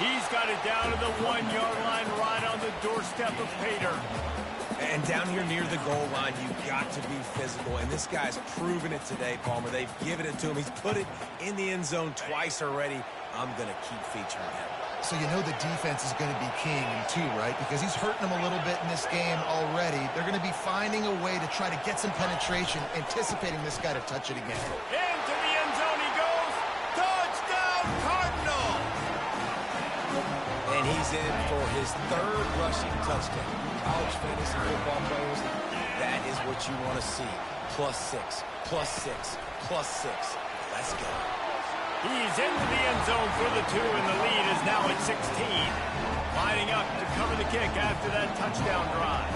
He's got it down to the 1-yard line right on the doorstep of Pater. And down here near the goal line, you've got to be physical. And this guy's proven it today, Palmer. They've given it to him. He's put it in the end zone twice already. I'm going to keep featuring him. So you know the defense is going to be king too, right? Because he's hurting them a little bit in this game already. They're going to be finding a way to try to get some penetration, anticipating this guy to touch it again. Into the end zone he goes. Touchdown, Cardinal! And he's in for his 3rd rushing touchdown. College fantasy football players, that is what you want to see. +6, +6, +6. Let's go. He's into the end zone for the 2, and the lead is now at 16. Lining up to cover the kick after that touchdown drive.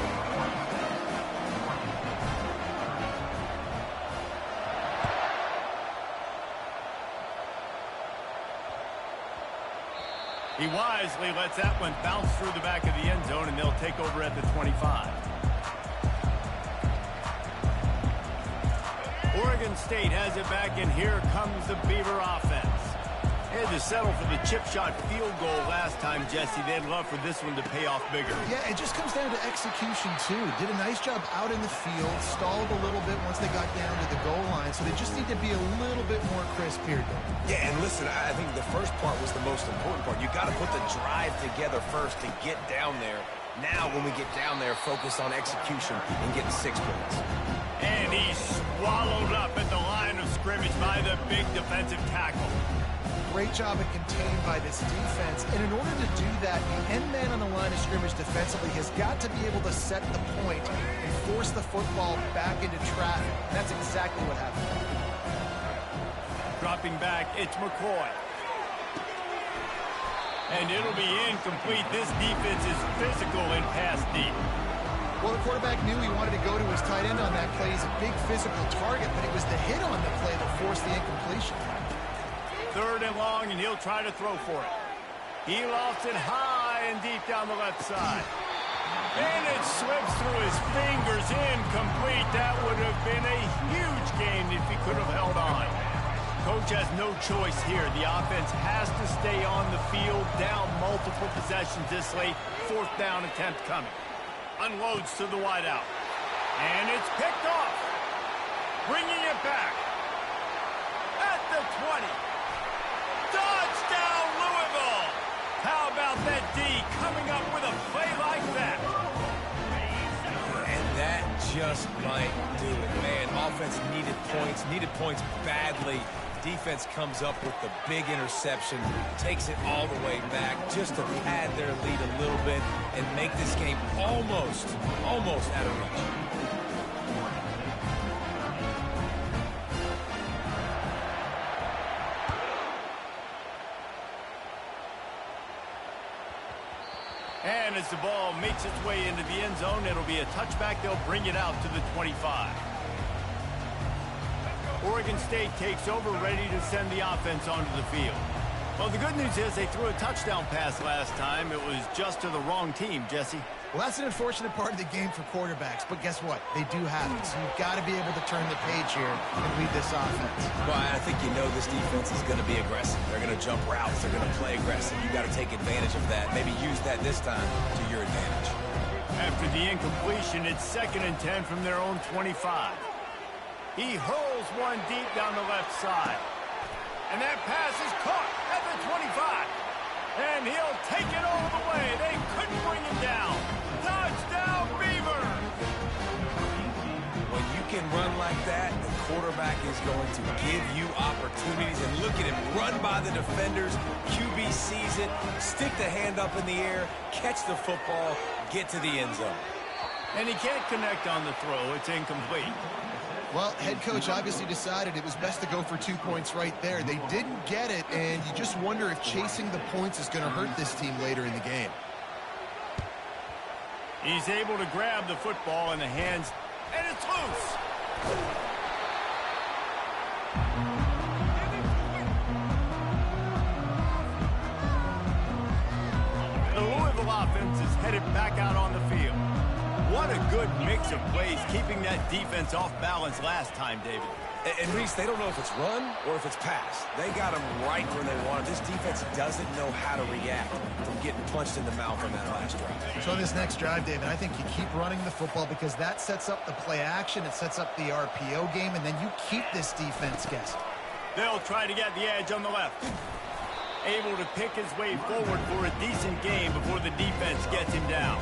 He wisely lets that one bounce through the back of the end zone, and they'll take over at the 25. Oregon State has it back, and here comes the Beaver offense. Had to settle for the chip shot field goal last time, Jesse. They'd love for this one to pay off bigger. Yeah, it just comes down to execution, too. Did a nice job out in the field, stalled a little bit once they got down to the goal line, so they just need to be a little bit more crisp here. Yeah, and listen, I think the first part was the most important part. You got to put the drive together first to get down there. Now, when we get down there, focus on execution and getting 6 points. And he's swallowed up at the line of scrimmage by the big defensive tackle. Great job of contained by this defense. And in order to do that, the end man on the line of scrimmage defensively has got to be able to set the point and force the football back into traffic. And that's exactly what happened. Dropping back, it's McCoy. And it'll be incomplete. This defense is physical and pass deep. Well, the quarterback knew he wanted to go to his tight end on that play. He's a big physical target, but it was the hit on the play that forced the incompletion. 3rd and long, and he'll try to throw for it. He lofts it high and deep down the left side. And it slips through his fingers, incomplete. That would have been a huge gain if he could have held on. Coach has no choice here. The offense has to stay on the field, down multiple possessions this late. 4th down attempt coming. Unloads to the wideout. And it's picked off. Bringing it back. At the 20. Touchdown, Louisville! How about that D coming up with a play like that? And that just might do it, man. Offense needed points badly. Defense comes up with the big interception, takes it all the way back just to pad their lead a little bit and make this game almost out of reach. And as the ball makes its way into the end zone, it'll be a touchback. They'll bring it out to the 25. Oregon State takes over, ready to send the offense onto the field. Well, the good news is they threw a touchdown pass last time. It was just to the wrong team, Jesse. Well, that's an unfortunate part of the game for quarterbacks, but guess what? They do have it, so you've got to be able to turn the page here and lead this offense. Well, I think you know this defense is going to be aggressive. They're going to jump routes. They're going to play aggressive. You've got to take advantage of that. Maybe use that this time to your advantage. After the incompletion, it's 2nd and 10 from their own 25. He hurls one deep down the left side. And that pass is caught at the 25. And he'll take it all the way. They couldn't bring him down. Touchdown, Beaver! When you can run like that, the quarterback is going to give you opportunities. And look at him run by the defenders. QB sees it, stick the hand up in the air, catch the football, get to the end zone. And he can't connect on the throw. It's incomplete. Well, head coach obviously decided it was best to go for 2 points right there. They didn't get it, and you just wonder if chasing the points is going to hurt this team later in the game. He's able to grab the football in the hands, and it's loose. The Louisville offense is headed back out on the field. What a good mix of plays, keeping that defense off balance last time, David. And Reese, they don't know if it's run or if it's pass. They got them right where they want it. This defense doesn't know how to react from getting punched in the mouth on that last drive. So on this next drive, David, I think you keep running the football because that sets up the play action, it sets up the RPO game, and then you keep this defense guessing. They'll try to get the edge on the left. Able to pick his way forward for a decent game before the defense gets him down.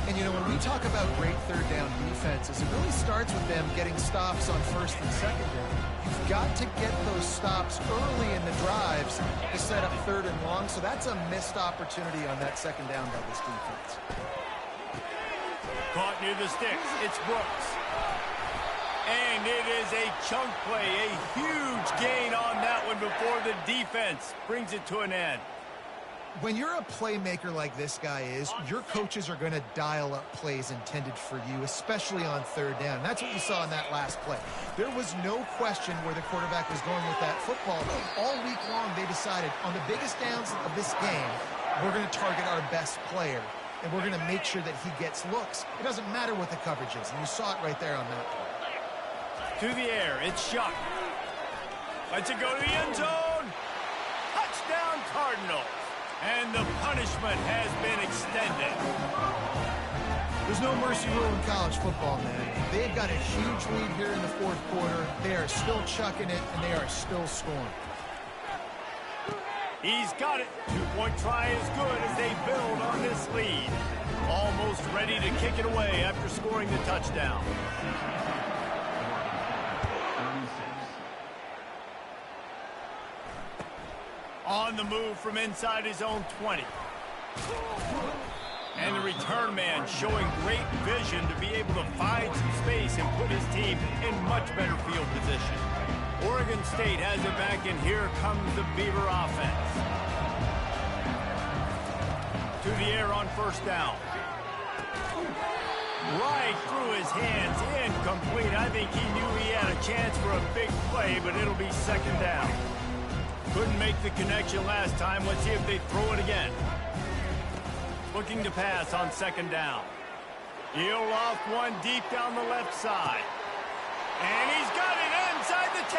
And, you know, when we talk about great third down defenses, it really starts with them getting stops on 1st and 2nd down. You've got to get those stops early in the drives to set up 3rd and long, so that's a missed opportunity on that 2nd down by this defense. Caught near the sticks. It's Brooks. And it is a chunk play, a huge gain on that one before the defense brings it to an end. When you're a playmaker like this guy is, your coaches are going to dial up plays intended for you, especially on 3rd down. That's what you saw in that last play. There was no question where the quarterback was going with that football. All week long, they decided on the biggest downs of this game, we're going to target our best player, and we're going to make sure that he gets looks. It doesn't matter what the coverage is, and you saw it right there on that play. To the air, it's Shuck. Lets it go to the end zone. Touchdown! Touchdown, Cardinals. And the punishment has been extended. There's no mercy rule in college football, man. They've got a huge lead here in the fourth quarter. They are still chucking it, and they are still scoring. He's got it. Two-point try is good as they build on this lead. Almost ready to kick it away after scoring the touchdown. On the move from inside his own 20. And the return man showing great vision to be able to find some space and put his team in much better field position. Oregon State has it back, and here comes the Beaver offense. To the air on first down. Right through his hands, incomplete. I think he knew he had a chance for a big play, but it'll be second down. Couldn't make the connection last time. Let's see if they throw it again. Looking to pass on second down. He'll loft one deep down the left side. And he's got it inside the 10.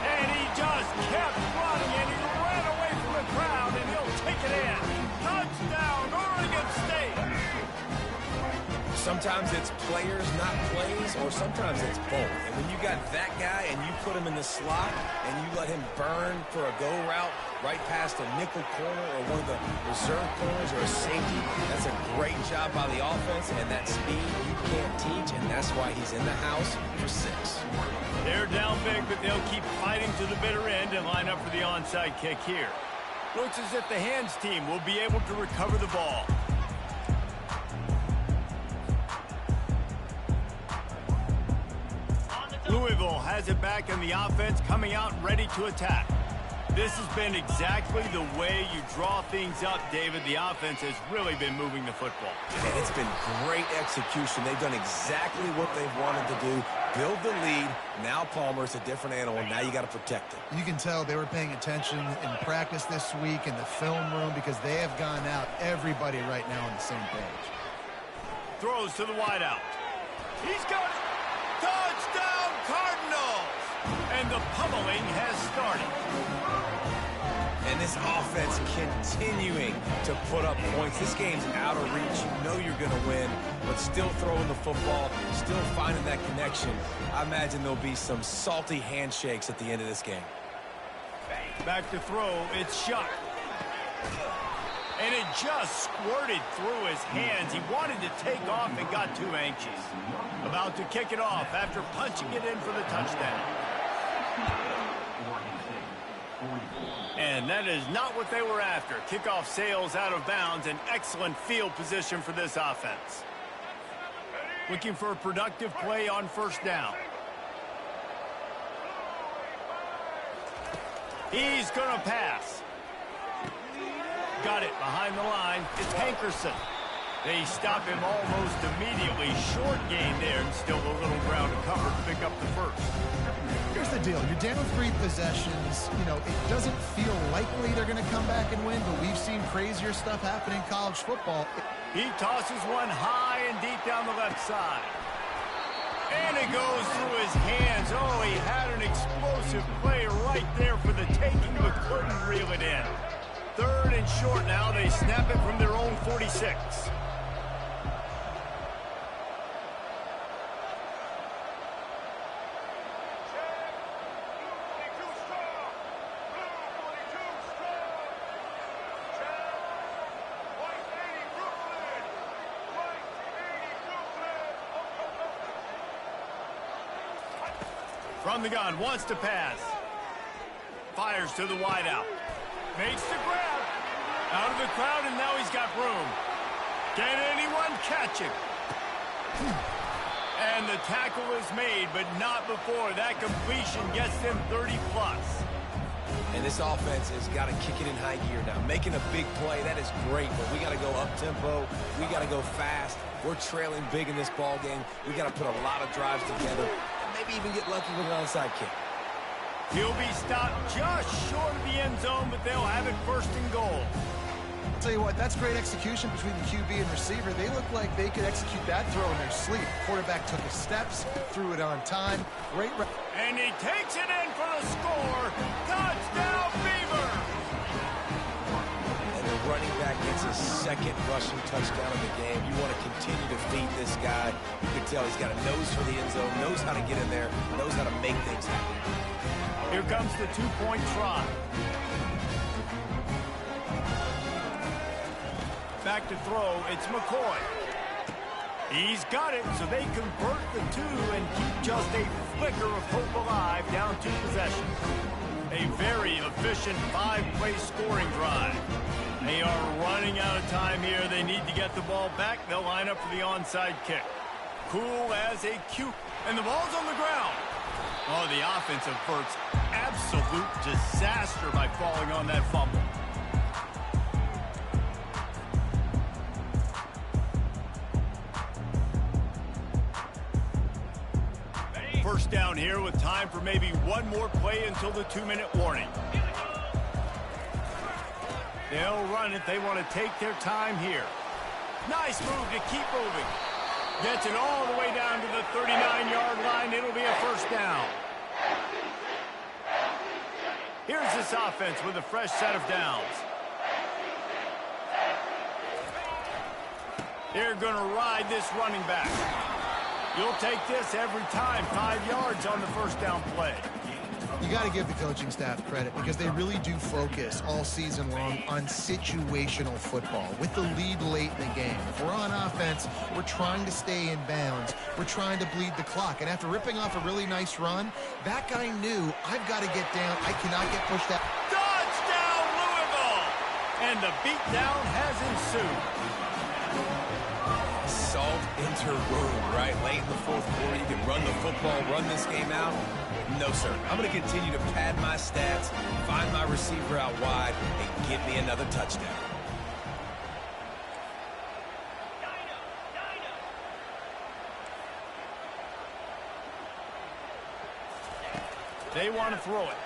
And he just kept running, and he ran away from the crowd, and he'll take it in. Touchdown, Oregon State. Sometimes it's players, not plays, or sometimes it's both. And when you got that guy and you put him in the slot and you let him burn for a go route right past a nickel corner or one of the reserve corners or a safety, that's a great job by the offense, and that speed you can't teach, and that's why he's in the house for 6. They're down big, but they'll keep fighting to the bitter end and line up for the onside kick here. Looks as if the hands team will be able to recover the ball. Louisville has it back, and the offense coming out ready to attack. This has been exactly the way you draw things up, David. The offense has really been moving the football. And it's been great execution. They've done exactly what they've wanted to do. Build the lead. Now Palmer's a different animal. Now you got to protect it. You can tell they were paying attention in practice this week in the film room because they have gone out, everybody right now on the same page. Throws to the wideout. He's got it. Touchdown, Cardinals! And the pummeling has started. And this offense continuing to put up points. This game's out of reach. You know you're going to win, but still throwing the football, still finding that connection. I imagine there'll be some salty handshakes at the end of this game. Back to throw. It's Shuck. And it just squirted through his hands. He wanted to take off and got too anxious. About to kick it off after punching it in for the touchdown. And that is not what they were after. Kickoff sails out of bounds. An excellent field position for this offense. Looking for a productive play on first down. He's going to pass. Got it behind the line. It's Hankerson. They stop him almost immediately. Short gain there, and still a little ground to cover to pick up the first. Here's the deal. You're down 3 possessions. You know, it doesn't feel likely they're going to come back and win, but we've seen crazier stuff happen in college football. He tosses one high and deep down the left side. And it goes through his hands. Oh, he had an explosive play right there for the taking, but couldn't reel it in. 3rd and short now. They snap it from their own 46. From the gun, wants to pass. Fires to the wideout. Makes the grab. Out of the crowd, and now he's got room. Can anyone catch him? And the tackle is made, but not before. That completion gets them 30+. And this offense has got to kick it in high gear now. Making a big play, that is great, but we got to go up-tempo. We got to go fast. We're trailing big in this ball game. We got to put a lot of drives together. Maybe even get lucky with an onside kick. He'll be stopped just short of the end zone, but they'll have it 1st and goal. I'll tell you what, that's great execution between the QB and receiver. They look like they could execute that throw in their sleep. Quarterback took his steps, threw it on time. Great. And he takes it in for the score. Touchdown, Beaver! It's his second rushing touchdown of the game. You want to continue to feed this guy. You can tell he's got a nose for the end zone, knows how to get in there, knows how to make things happen. Here comes the two-point try. Back to throw, it's McCoy. He's got it, so they convert the two and keep just a flicker of hope alive down to possession. A very efficient 5-play scoring drive. They are running out of time here. They need to get the ball back. They'll line up for the onside kick. Cool as a cube. And the ball's on the ground. Oh, the offense averts absolute disaster by falling on that fumble. First down here with time for maybe one more play until the 2-minute warning. They'll run it. They want to take their time here. Nice move to keep moving. Gets it all the way down to the 39-yard line. It'll be a first down. Here's this offense with a fresh set of downs. They're going to ride this running back. You'll take this every time. 5 yards on the first down play. You got to give the coaching staff credit because they really do focus all season long on situational football with the lead late in the game. If we're on offense, we're trying to stay in bounds. We're trying to bleed the clock. And after ripping off a really nice run, that guy knew, I've got to get down. I cannot get pushed out. Touchdown, Louisville! And the beatdown has ensued. Salt into room, right? Late in the fourth quarter, you can run the football, run this game out. No, sir. I'm going to continue to pad my stats, find my receiver out wide, and get me another touchdown. They want to throw it.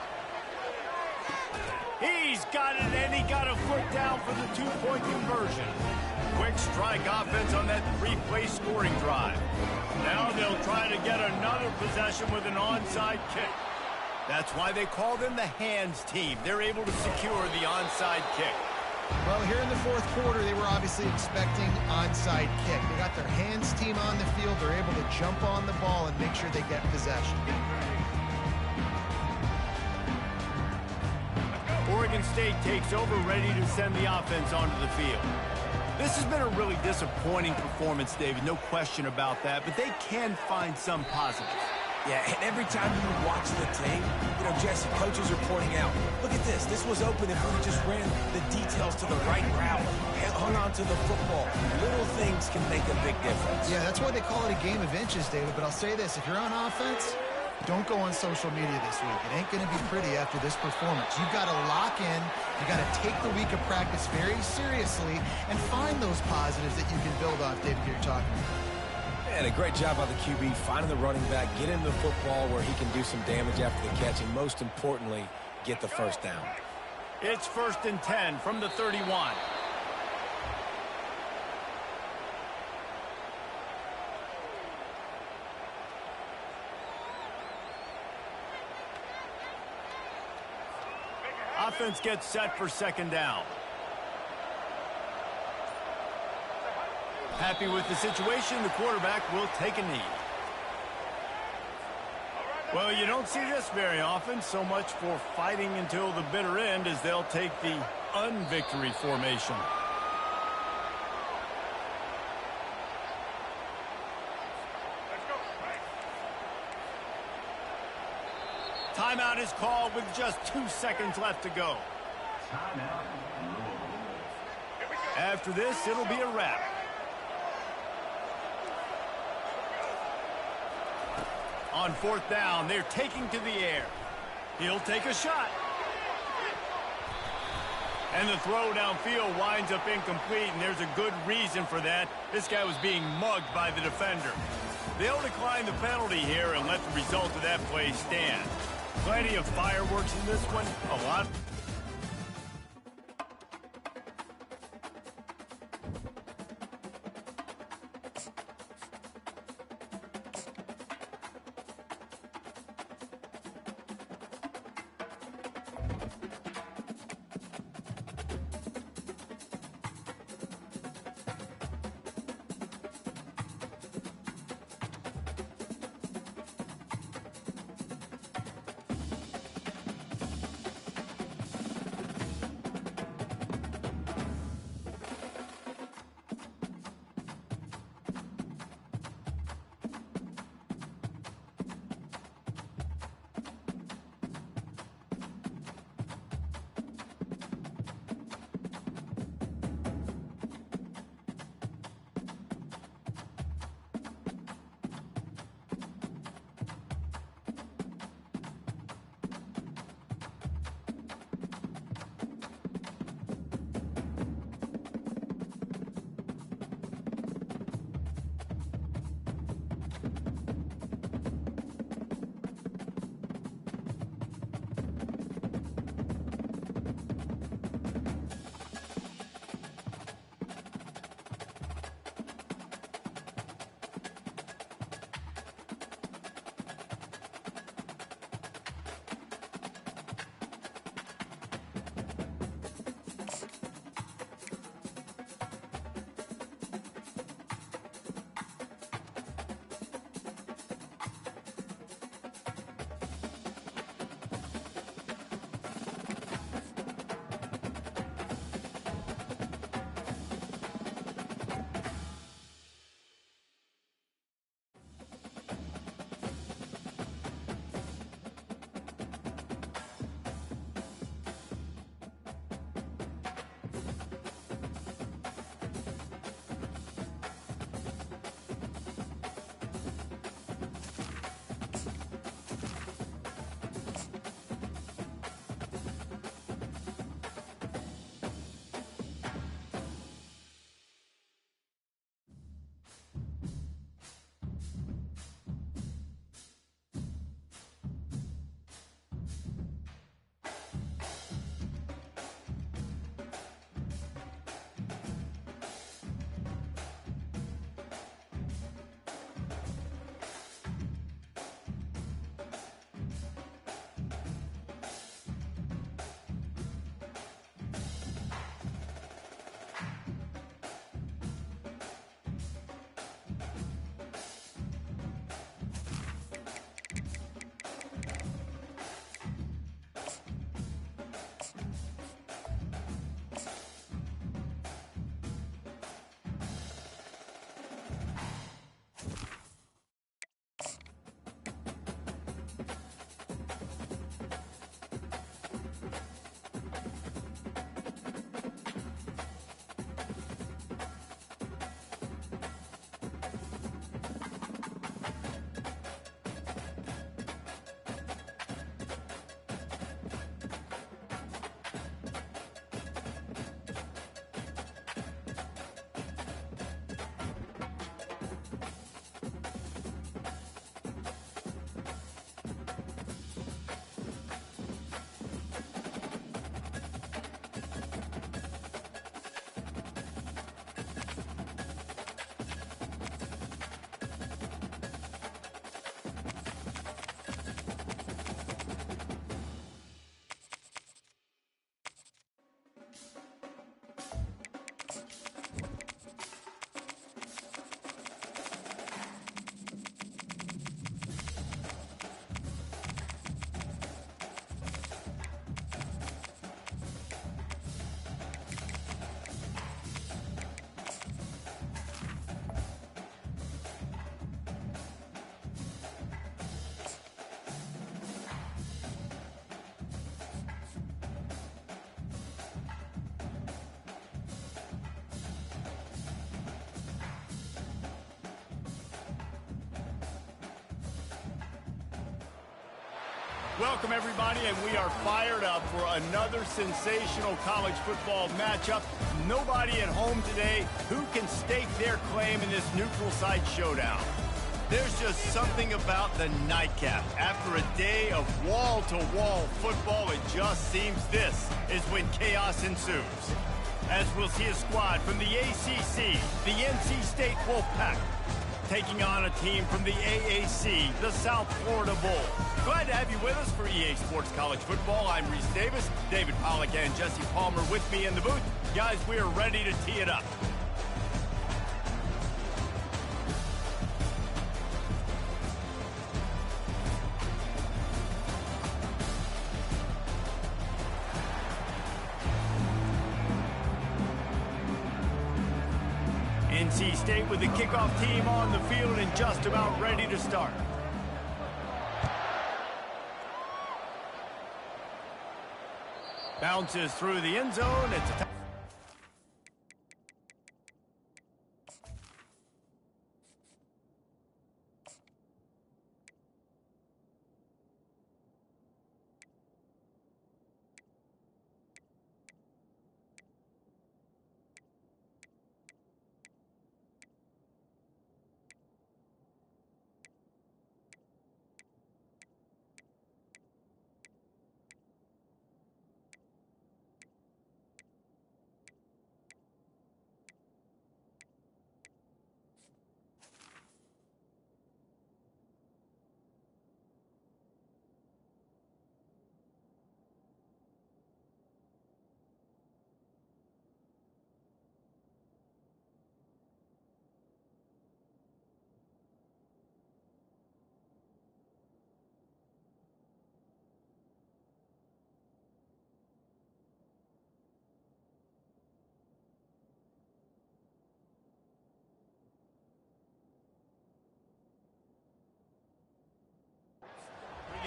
He's got it, and he got a foot down for the 2-point conversion. Quick strike offense on that 3-play scoring drive. Now they'll try to get another possession with an onside kick. That's why they call them the hands team. They're able to secure the onside kick. Well, here in the fourth quarter, they were obviously expecting onside kick. They got their hands team on the field. They're able to jump on the ball and make sure they get possession. Oregon State takes over, ready to send the offense onto the field. This has been a really disappointing performance, David, no question about that, but they can find some positives. Yeah, and every time you watch the tape, Jesse, coaches are pointing out, look at this. This was open if we just ran the details to the right route, hung on to the football. Little things can make a big difference. Yeah, that's why they call it a game of inches, David, but I'll say this. If you're on offense, don't go on social media this week. It ain't going to be pretty after this performance. You've got to lock in. You've got to take the week of practice very seriously and find those positives that you can build off, David, you're talking about. And a great job by the QB, finding the running back, get into the football where he can do some damage after the catch, and most importantly, get the first down. It's 1st and 10 from the 31. Offense gets set for 2nd down. Happy with the situation, the quarterback will take a knee. Well, you don't see this very often. So much for fighting until the bitter end as they'll take the unvictory formation. Timeout is called with just 2 seconds left to go. After this, it'll be a wrap. On 4th down, they're taking to the air. He'll take a shot. And the throw downfield winds up incomplete, and there's a good reason for that. This guy was being mugged by the defender. They'll decline the penalty here and let the result of that play stand. Plenty of fireworks in this one. A lot. Welcome, everybody, and we are fired up for another sensational college football matchup. Nobody at home today who can stake their claim in this neutral site showdown. There's just something about the nightcap. After a day of wall-to-wall football, it just seems this is when chaos ensues. As we'll see a squad from the ACC, the NC State Wolfpack, taking on a team from the AAC, the South Florida Bowl. Glad to have you with us for EA Sports College Football. I'm Reese Davis, David Pollack and Jesse Palmer with me in the booth. Guys, we are ready to tee it up. NC State with the kickoff team on the field and just about ready to start. Bounces through the end zone. It's a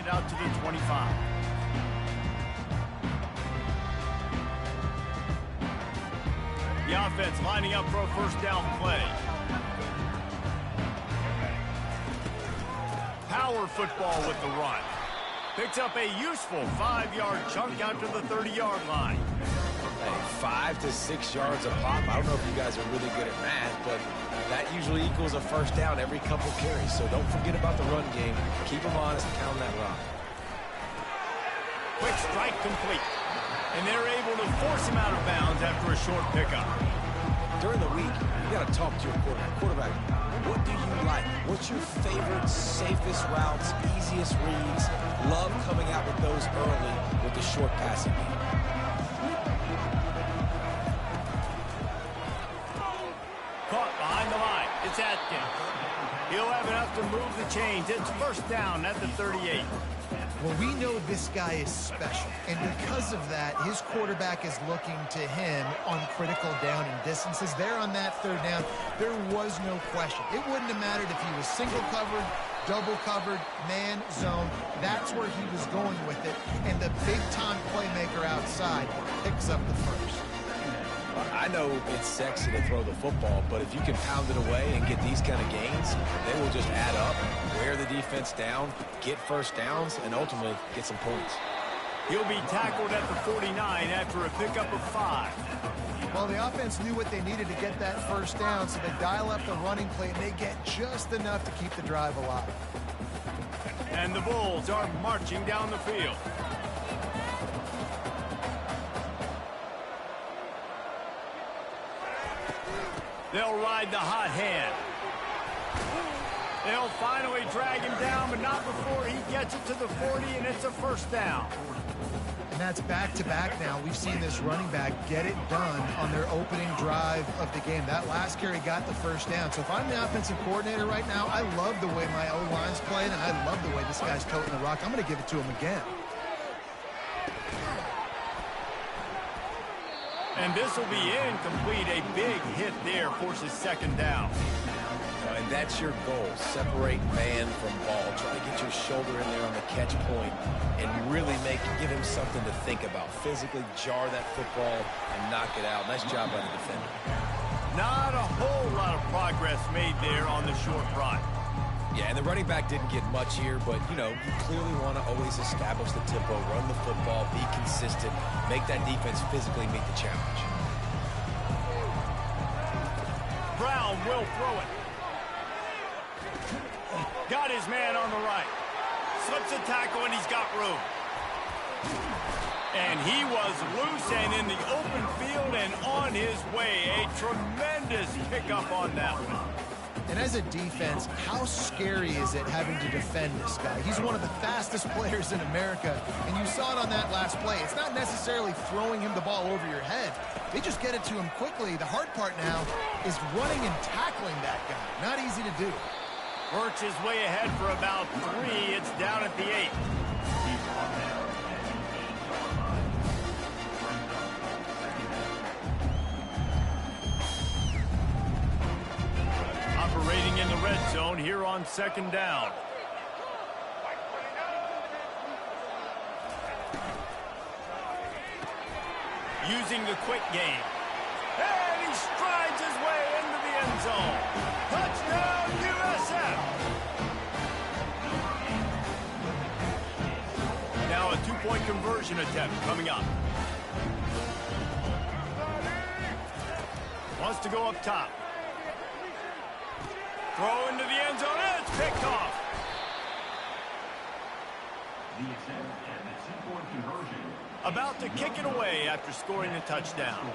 it out to the 25. The offense lining up for a first down play. Power football with the run. Picks up a useful 5-yard chunk out to the 30-yard line. Hey, 5 to 6 yards a pop. I don't know if you guys are really good at math, but that usually equals a first down every couple carries. So don't forget about the run game. Keep them honest and count that rock. Quick strike complete. And they're able to force him out of bounds after a short pickup. During the week, you got to talk to your quarterback. What do you like? What's your favorite, safest routes, easiest reads? Love coming out with those early with the short passing game. Caught behind the line. It's Atkins. He'll have enough to move the chains. It's first down at the 38. Well, we know this guy is special, and because of that, his quarterback is looking to him on critical down and distances. There on that third down, there was no question. It wouldn't have mattered if he was single covered, double covered, man, zone. That's where he was going with it, and the big-time playmaker outside picks up the first. I know it's sexy to throw the football, but if you can pound it away and get these kind of gains, they will just add up, wear the defense down, get first downs, and ultimately get some points. He'll be tackled at the 49 after a pickup of 5. Well, the offense knew what they needed to get that first down, so they dial up the running play, and they get just enough to keep the drive alive. And the Bulls are marching down the field. They'll ride the hot hand. They'll finally drag him down, but not before he gets it to the 40, and it's a first down. And that's back-to-back now. We've seen this running back get it done on their opening drive of the game. That last carry got the first down. So if I'm the offensive coordinator right now, I love the way my O-line's playing, and I love the way this guy's toting the rock. I'm going to give it to him again. And this will be incomplete. A big hit there forces second down. And that's your goal. Separate man from ball. Try to get your shoulder in there on the catch point and really give him something to think about. Physically jar that football and knock it out. Nice job by the defender. Not a whole lot of progress made there on the short run. Yeah, and the running back didn't get much here, but, you know, you clearly want to always establish the tempo, run the football, be consistent, make that defense physically meet the challenge. Brown will throw it. Got his man on the right. Slips a tackle, and he's got room. And he was loose and in the open field and on his way. A tremendous pickup on that one. And as a defense, how scary is it having to defend this guy? He's one of the fastest players in America, and you saw it on that last play. It's not necessarily throwing him the ball over your head. They just get it to him quickly. The hard part now is running and tackling that guy. Not easy to do. Works his way ahead for about 3. It's down at the 8. Operating in the red zone here on 2nd down. Using the quick game. And he strides his way into the end zone. Touchdown, USF! Now a 2-point conversion attempt coming up. Wants to go up top. Throw into the end zone, and it's picked off. About to kick it away after scoring the touchdown.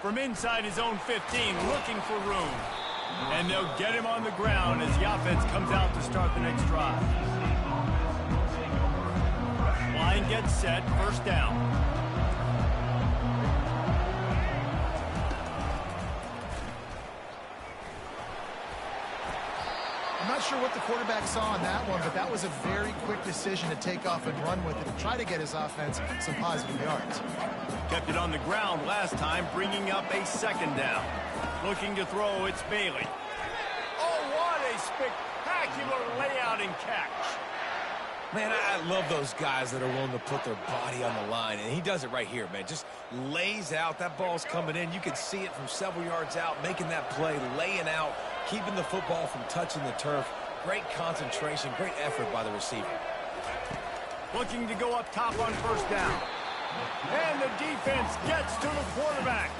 From inside his own 15, looking for room. And they'll get him on the ground as the offense comes out to start the next drive. Line gets set, 1st down. I'm not sure what the quarterback saw on that one, but that was a very quick decision to take off and run with it and try to get his offense some positive yards. Kept it on the ground last time, bringing up a 2nd down. Looking to throw, it's Bailey. Oh, what a spectacular layout and catch. Man, I love those guys that are willing to put their body on the line, and he does it right here, man. Just lays out. That ball's coming in. You can see it from several yards out, making that play, laying out, keeping the football from touching the turf. Great concentration, great effort by the receiver. Looking to go up top on 1st down. And the defense gets to the quarterback.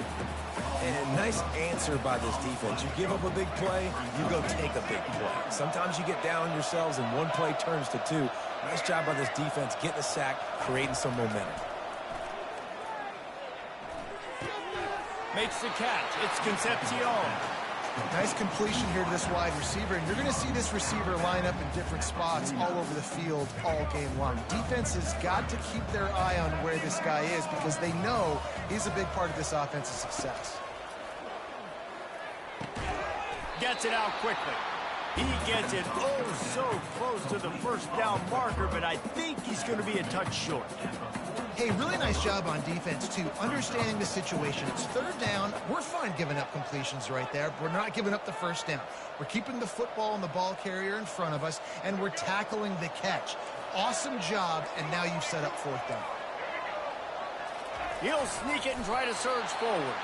And a nice answer by this defense. You give up a big play, you go take a big play. Sometimes you get down on yourselves and one play turns to 2. Nice job by this defense getting a sack, creating some momentum. Makes the catch. It's Concepcion. Nice completion here to this wide receiver, and you're going to see this receiver line up in different spots all over the field all game long. Defense has got to keep their eye on where this guy is because they know he's a big part of this offense's success. Gets it out quickly. He gets it oh so close to the 1st down marker, but I think he's going to be a touch short. Hey, really nice job on defense, too, understanding the situation. It's 3rd down. We're fine giving up completions right there. We're not giving up the 1st down. We're keeping the football and the ball carrier in front of us, and we're tackling the catch. Awesome job, and now you've set up 4th down. He'll sneak it and try to surge forward.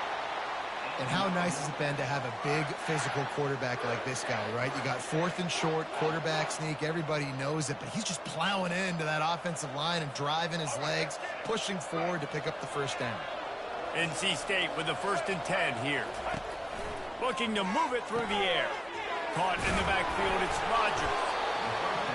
And how nice has it been to have a big physical quarterback like this guy, right? You got 4th and short, quarterback sneak, everybody knows it, but he's just plowing into that offensive line and driving his legs, pushing forward to pick up the 1st down. NC State with the 1st and 10 here. Looking to move it through the air. Caught in the backfield, it's Rogers.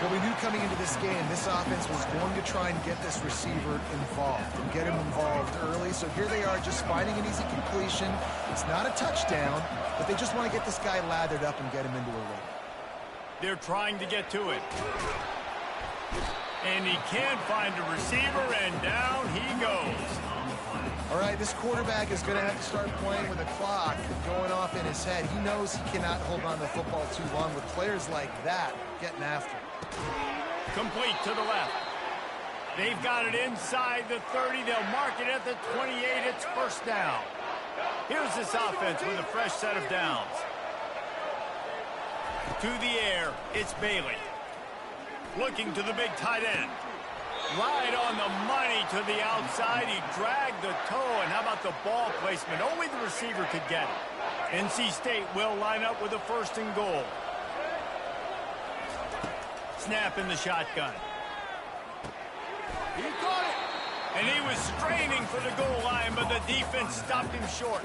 But we knew coming into this game, this offense was going to try and get this receiver involved and get him involved early. So here they are just finding an easy completion. It's not a touchdown, but they just want to get this guy lathered up and get him into a rhythm. They're trying to get to it. And he can't find a receiver, and down he goes. All right, this quarterback is going to have to start playing with a clock going off in his head. He knows he cannot hold on to the football too long with players like that getting after him. Complete to the left. They've got it inside the 30. They'll mark it at the 28. It's 1st down. Here's this offense with a fresh set of downs. To the air, it's Bailey. Looking to the big tight end. Right on the money to the outside. He dragged the toe, and how about the ball placement? Only the receiver could get it. NC State will line up with a 1st and goal. Snap in the shotgun. He caught it. And he was straining for the goal line, but the defense stopped him short.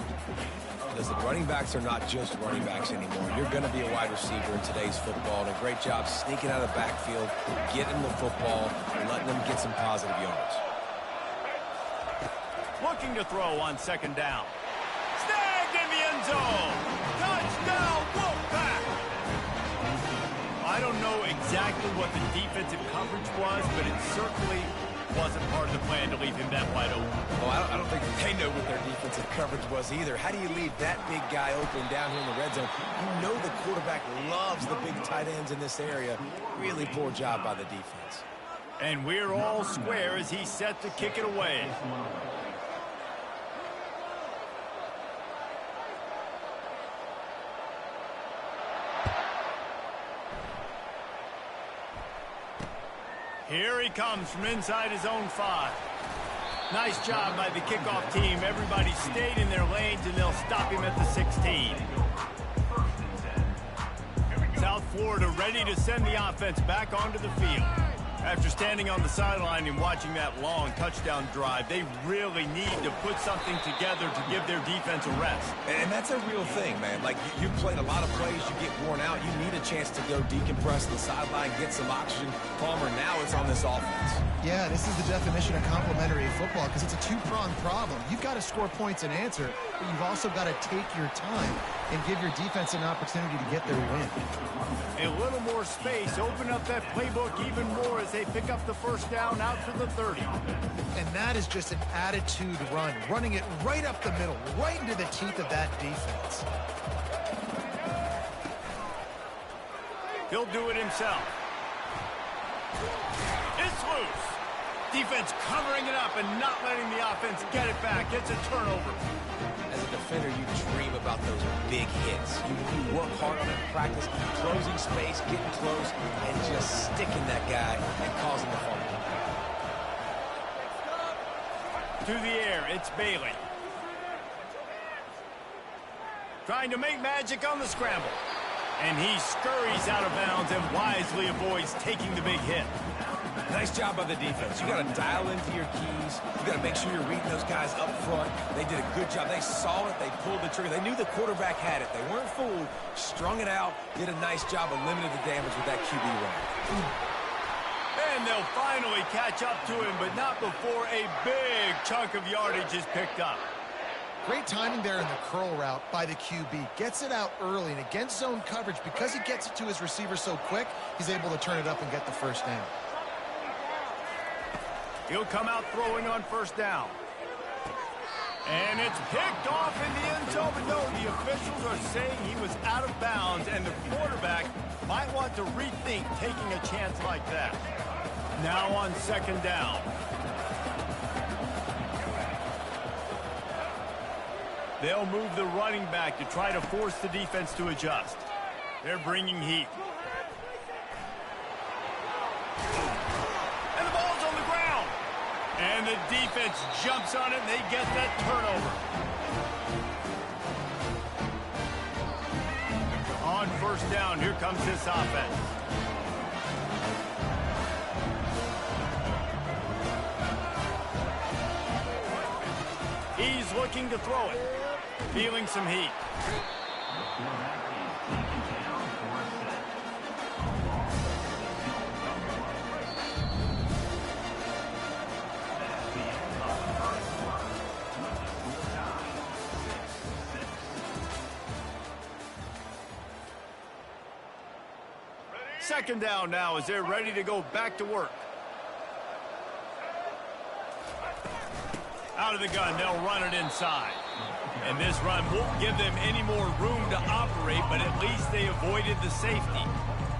Listen, running backs are not just running backs anymore. You're going to be a wide receiver in today's football, and a great job sneaking out of the backfield, getting the football, and letting them get some positive yards. Looking to throw on 2nd down. Snagged in the end zone. Touchdown, Wolfpack. I don't know exactly what the defensive coverage was, but it certainly wasn't part of the plan to leave him that wide open. Well, I don't think they know what their defensive coverage was either. How do you leave that big guy open down here in the red zone? You know the quarterback loves the big tight ends in this area. Really poor job by the defense. And we're all square as he's set to kick it away. Here he comes from inside his own 5. Nice job by the kickoff team. Everybody stayed in their lanes, and they'll stop him at the 16. South Florida ready to send the offense back onto the field. After standing on the sideline and watching that long touchdown drive, they really need to put something together to give their defense a rest. And that's a real thing, man. Like, you've played a lot of plays, you get worn out, you need a chance to go decompress the sideline, get some oxygen. Palmer, now it's on this offense. Yeah, this is the definition of complementary football because it's a two-pronged problem. You've got to score points and answer, but you've also got to take your time and give your defense an opportunity to get their win. A little more space, open up that playbook even more as they pick up the 1st down out for the 30. And that is just an attitude run, running it right up the middle, right into the teeth of that defense. He'll do it himself. It's loose. Defense covering it up and not letting the offense get it back. It's a turnover. As a defender, you dream about those big hits. You work hard on it in practice, closing space, getting close, and just sticking that guy and causing the fumble. To the air, it's Bailey. Trying to make magic on the scramble. And he scurries out of bounds and wisely avoids taking the big hit. Nice job by the defense. You got to dial into your keys. You got to make sure you're reading those guys up front. They did a good job. They saw it. They pulled the trigger. They knew the quarterback had it. They weren't fooled. Strung it out. Did a nice job of limiting the damage with that QB run. And they'll finally catch up to him, but not before a big chunk of yardage is picked up. Great timing there in the curl route by the QB. Gets it out early, and against zone coverage, because he gets it to his receiver so quick, he's able to turn it up and get the 1st down. He'll come out throwing on 1st down. And it's picked off in the end zone, but no, the officials are saying he was out of bounds, and the quarterback might want to rethink taking a chance like that. Now on 2nd down. They'll move the running back to try to force the defense to adjust. They're bringing heat. And the ball's on the ground. And the defense jumps on it, and they get that turnover. On 1st down, here comes this offense. He's looking to throw it. Feeling some heat. Second down now as they're ready to go back to work. Out of the gun, they'll run it inside. And this run won't give them any more room to operate, but at least they avoided the safety.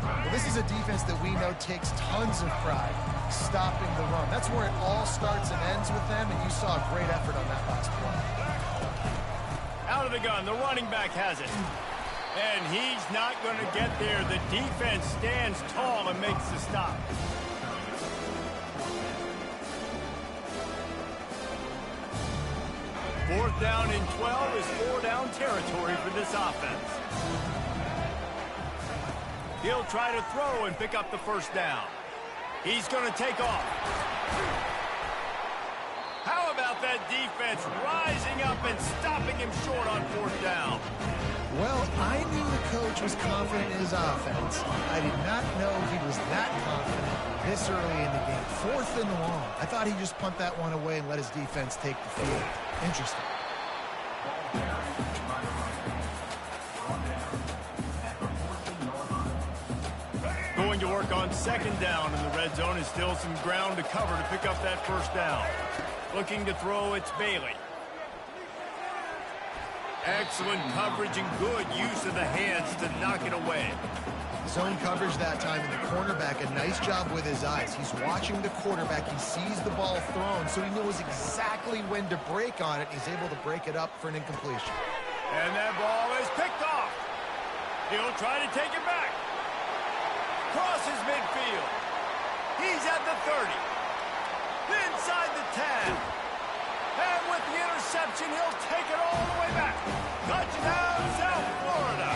Well, this is a defense that we know takes tons of pride stopping the run. That's where it all starts and ends with them, and you saw a great effort on that last play. Out of the gun, the running back has it. And he's not going to get there. The defense stands tall and makes the stop. 4th down and 12 is 4-down territory for this offense. He'll try to throw and pick up the 1st down. He's going to take off. How about that defense rising up and stopping him short on 4th down? Well, I knew the coach was confident in his offense. I did not know he was that confident this early in the game. 4th and long. I thought he'd just punt that one away and let his defense take the field. Interesting. Going to work on 2nd down in the red zone is still some ground to cover to pick up that 1st down. Looking to throw, it's Bailey. Excellent coverage and good use of the hands to knock it away. Zone coverage that time, and the cornerback, a nice job with his eyes. He's watching the quarterback. He sees the ball thrown, so he knows exactly when to break on it. He's able to break it up for an incompletion. And that ball is picked off. He'll try to take it back. Crosses midfield. He's at the 30. Inside the 10. And with the interception, he'll take it all the way back. Touchdown, South Florida.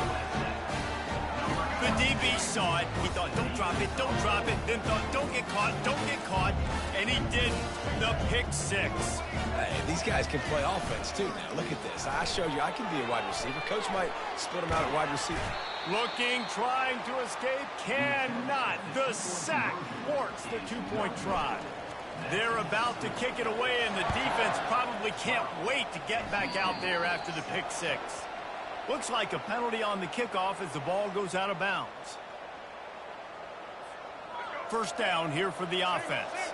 The DB saw it. He thought, don't drop it, don't drop it. Then thought, don't get caught. And he didn't. The pick 6. Hey, these guys can play offense, too, now. Look at this. I showed you I can be a wide receiver. Coach might split him out at wide receiver. Looking, trying to escape, cannot. The sack thwarts the 2-point try. They're about to kick it away, and the defense probably can't wait to get back out there after the pick 6. Looks like a penalty on the kickoff as the ball goes out of bounds. 1st down here for the offense.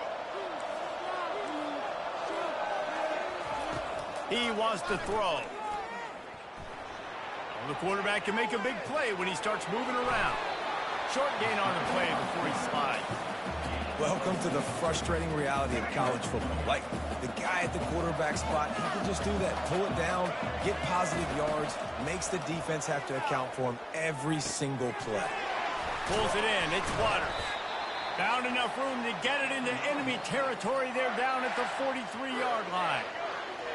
He wants to throw. Well, the quarterback can make a big play when he starts moving around. Short gain on the play before he slides. Welcome to the frustrating reality of college football. Like, the guy at the quarterback spot, he can just do that. Pull it down, get positive yards, makes the defense have to account for him every single play. Pulls it in. It's Waters. Found enough room to get it into enemy territory. They're down at the 43-yard line.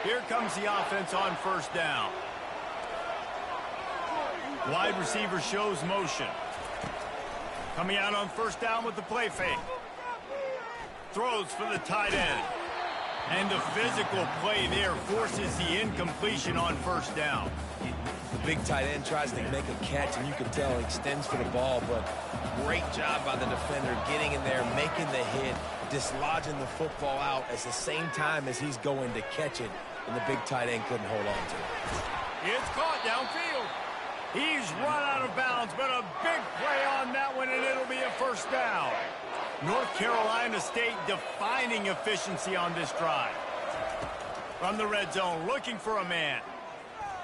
Here comes the offense on 1st down. Wide receiver shows motion. Coming out on 1st down with the play fake. Throws for the tight end. And the physical play there forces the incompletion on 1st down. The big tight end tries to make a catch, and you can tell he extends for the ball, but great job by the defender getting in there, making the hit, dislodging the football out at the same time as he's going to catch it, and the big tight end couldn't hold on to it. It's caught downfield. He's run out of bounds, but a big play on that one, and it'll be a 1st down. North Carolina State defining efficiency on this drive. From the red zone, looking for a man.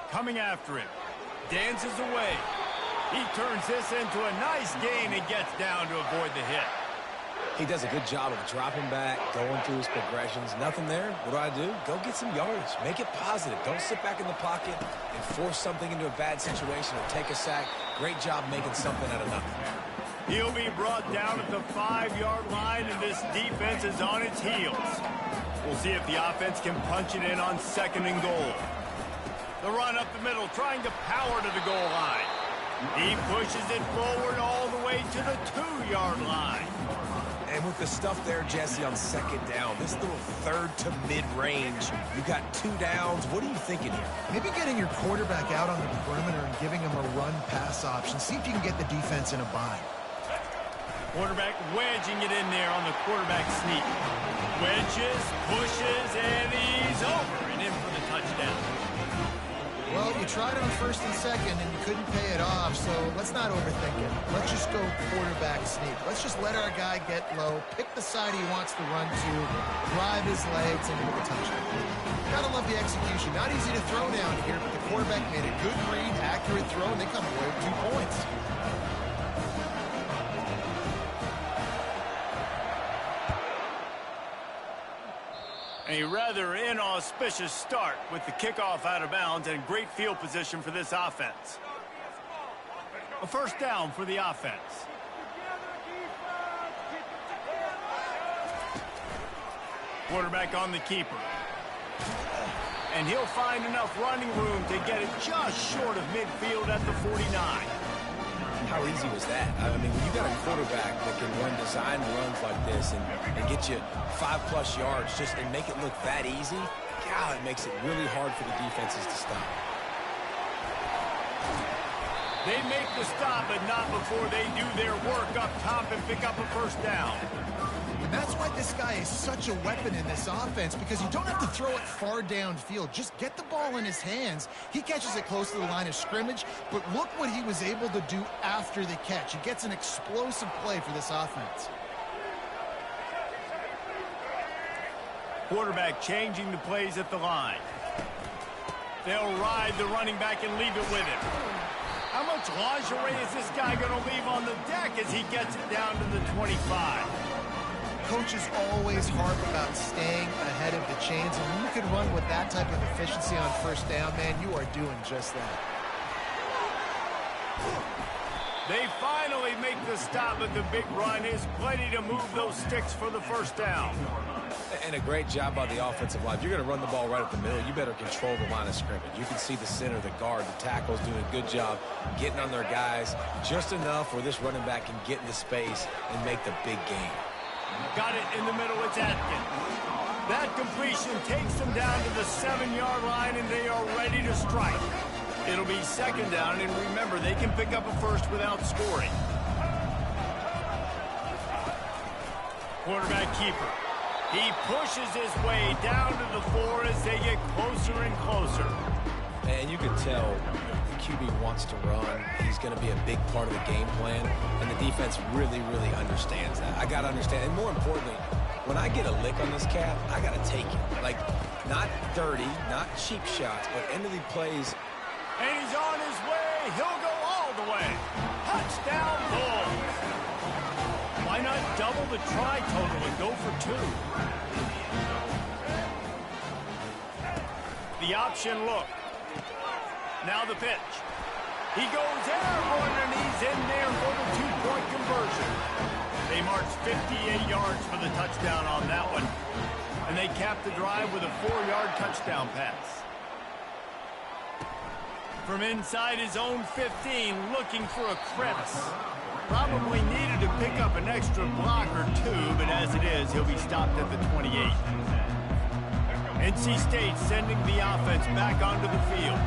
Coming after him. Dances away. He turns this into a nice gain and gets down to avoid the hit. He does a good job of dropping back, going through his progressions. Nothing there. What do? Go get some yardage. Make it positive. Don't sit back in the pocket and force something into a bad situation or take a sack. Great job making something out of nothing. He'll be brought down at the 5-yard line, and this defense is on its heels. We'll see if the offense can punch it in on 2nd and goal. The run up the middle, trying to power to the goal line. He pushes it forward all the way to the 2-yard line. And with the stuff there, Jesse, on 2nd down, this little 3rd to mid-range, you got 2 downs. What are you thinking here? Maybe getting your quarterback out on the perimeter and giving him a run-pass option. See if you can get the defense in a bind. Quarterback wedging it in there on the quarterback sneak. Wedges, pushes, and he's over and in for the touchdown. Well, you tried on 1st and 2nd, and you couldn't pay it off, so let's not overthink it. Let's just go quarterback sneak. Let's just let our guy get low, pick the side he wants to run to, drive his legs into the touchdown. Gotta love the execution. Not easy to throw down here, but the quarterback made a good read, accurate throw, and they come away with 2 points. A rather inauspicious start with the kickoff out of bounds and great field position for this offense. A 1st down for the offense. Quarterback on the keeper. And he'll find enough running room to get it just short of midfield at the 49. How easy was that? I mean, when you got a quarterback that can run design runs like this and get you 5+ yards just and make it look that easy, God, it makes it really hard for the defenses to stop. They make the stop, but not before they do their work up top and pick up a first down. And that's why this guy is such a weapon in this offense, because you don't have to throw it far downfield. Just get the ball in his hands. He catches it close to the line of scrimmage, but look what he was able to do after the catch. He gets an explosive play for this offense. Quarterback changing the plays at the line. They'll ride the running back and leave it with him. How much lingerie is this guy going to leave on the deck as he gets it down to the 25? Coaches always harp about staying ahead of the chains, and when you can run with that type of efficiency on first down, man, you are doing just that. They finally make the stop, but the big run is plenty to move those sticks for the first down. And a great job by the offensive line. If you're going to run the ball right up the middle, you better control the line of scrimmage. You can see the center, the guard, the tackles doing a good job getting on their guys just enough where this running back can get into space and make the big game. Got it in the middle. It's Atkins. That completion takes them down to the 7-yard line, and they are ready to strike. It'll be second down, and remember, they can pick up a first without scoring. Quarterback keeper. He pushes his way down to the 4 as they get closer and closer. And you can tell the QB wants to run. He's going to be a big part of the game plan, and the defense really, really understands that. I got to understand, and more importantly, when I get a lick on this cat, I got to take it. Like, not dirty, not cheap shots, but end of the plays. And he's on his way. He'll go all the way. Touchdown, Bulls. Why not double the try total and go for 2? The option look. Now the pitch. He goes airborne, and he's in there for the 2-point conversion. They march 58 yards for the touchdown on that one. And they cap the drive with a 4-yard touchdown pass. From inside his own 15, looking for a crevice. Probably needed to pick up an extra block or 2, but as it is, he'll be stopped at the 28. NC State sending the offense back onto the field.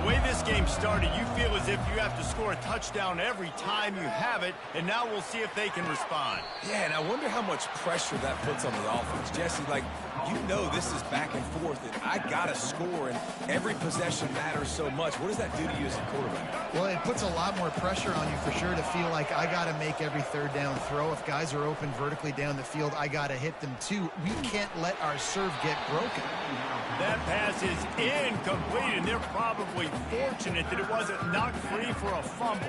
The way this game started, you feel as if you have to score a touchdown every time you have it, and now we'll see if they can respond. Yeah, and I wonder how much pressure that puts on the offense. Jesse, like, you know this is back and forth, and I got to score, and every possession matters so much. What does that do to you as a quarterback? Well, it puts a lot more pressure on you for sure to feel like I got to make every third down throw. If guys are open vertically down the field, I got to hit them too. We can't let our serve get broken. That pass is incomplete, and they're probably fortunate that it wasn't knocked free for a fumble.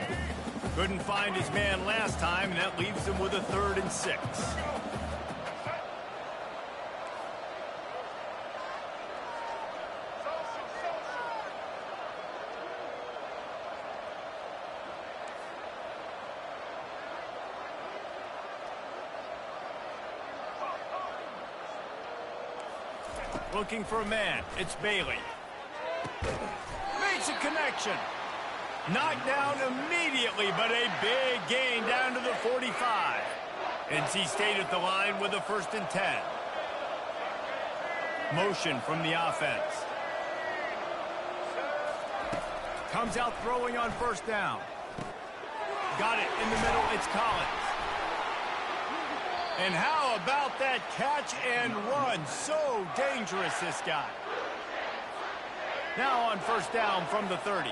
Couldn't find his man last time, and that leaves them with a 3rd and 6. Looking for a man. It's Bailey. Makes a connection. Knocked down immediately, but a big gain down to the 45. NC State at the line with a 1st and 10. Motion from the offense. Comes out throwing on 1st down. Got it in the middle. It's Collins. And how about that catch and run? So dangerous, this guy. Now on 1st down from the 30.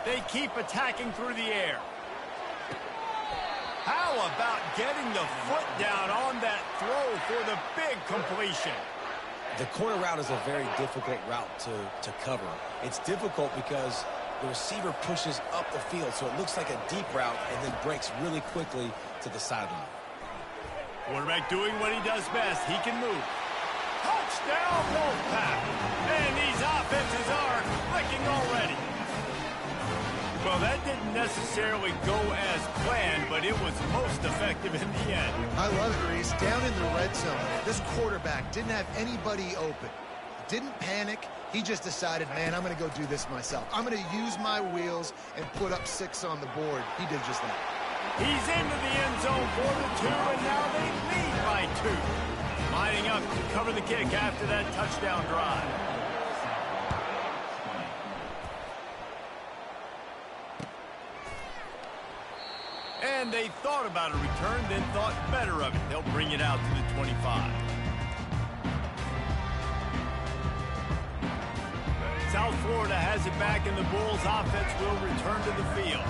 They keep attacking through the air. How about getting the foot down on that throw for the big completion? The corner route is a very difficult route to cover. It's difficult because the receiver pushes up the field, so it looks like a deep route and then breaks really quickly to the sideline. Quarterback doing what he does best. He can move. Touchdown, Wolfpack. And these offenses are clicking already. Well, that didn't necessarily go as planned, but it was most effective in the end. I love it, Reese. Down in the red zone, this quarterback didn't have anybody open. Didn't panic. He just decided, man, I'm going to go do this myself. I'm going to use my wheels and put up 6 on the board. He did just that. He's into the end zone for the 2, and now they lead by 2. Lining up to cover the kick after that touchdown drive. And they thought about a return, then thought better of it. They'll bring it out to the 25. South Florida has it back, and the Bulls offense will return to the field.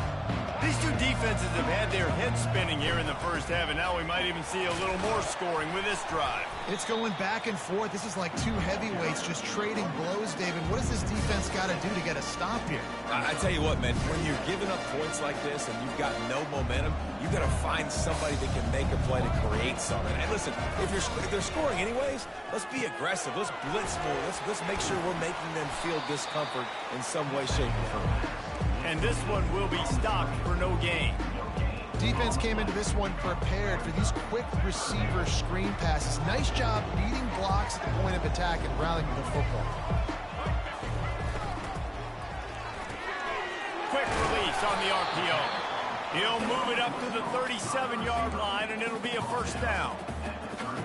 These two defenses have had their heads spinning here in the first half, and now we might even see a little more scoring with this drive. It's going back and forth. This is like two heavyweights just trading blows, David. What does this defense got to do to get a stop here? I tell you what, man, when you're giving up points like this and you've got no momentum, you've got to find somebody that can make a play to create something. And listen, if they're scoring anyways, let's be aggressive. Let's blitz more. Let's make sure we're making them feel discomfort in some way, shape, or form. And this one will be stopped for no gain. Defense came into this one prepared for these quick receiver screen passes. Nice job beating blocks at the point of attack and rallying the football. Quick release on the RPO. He'll move it up to the 37-yard line, and it'll be a first down.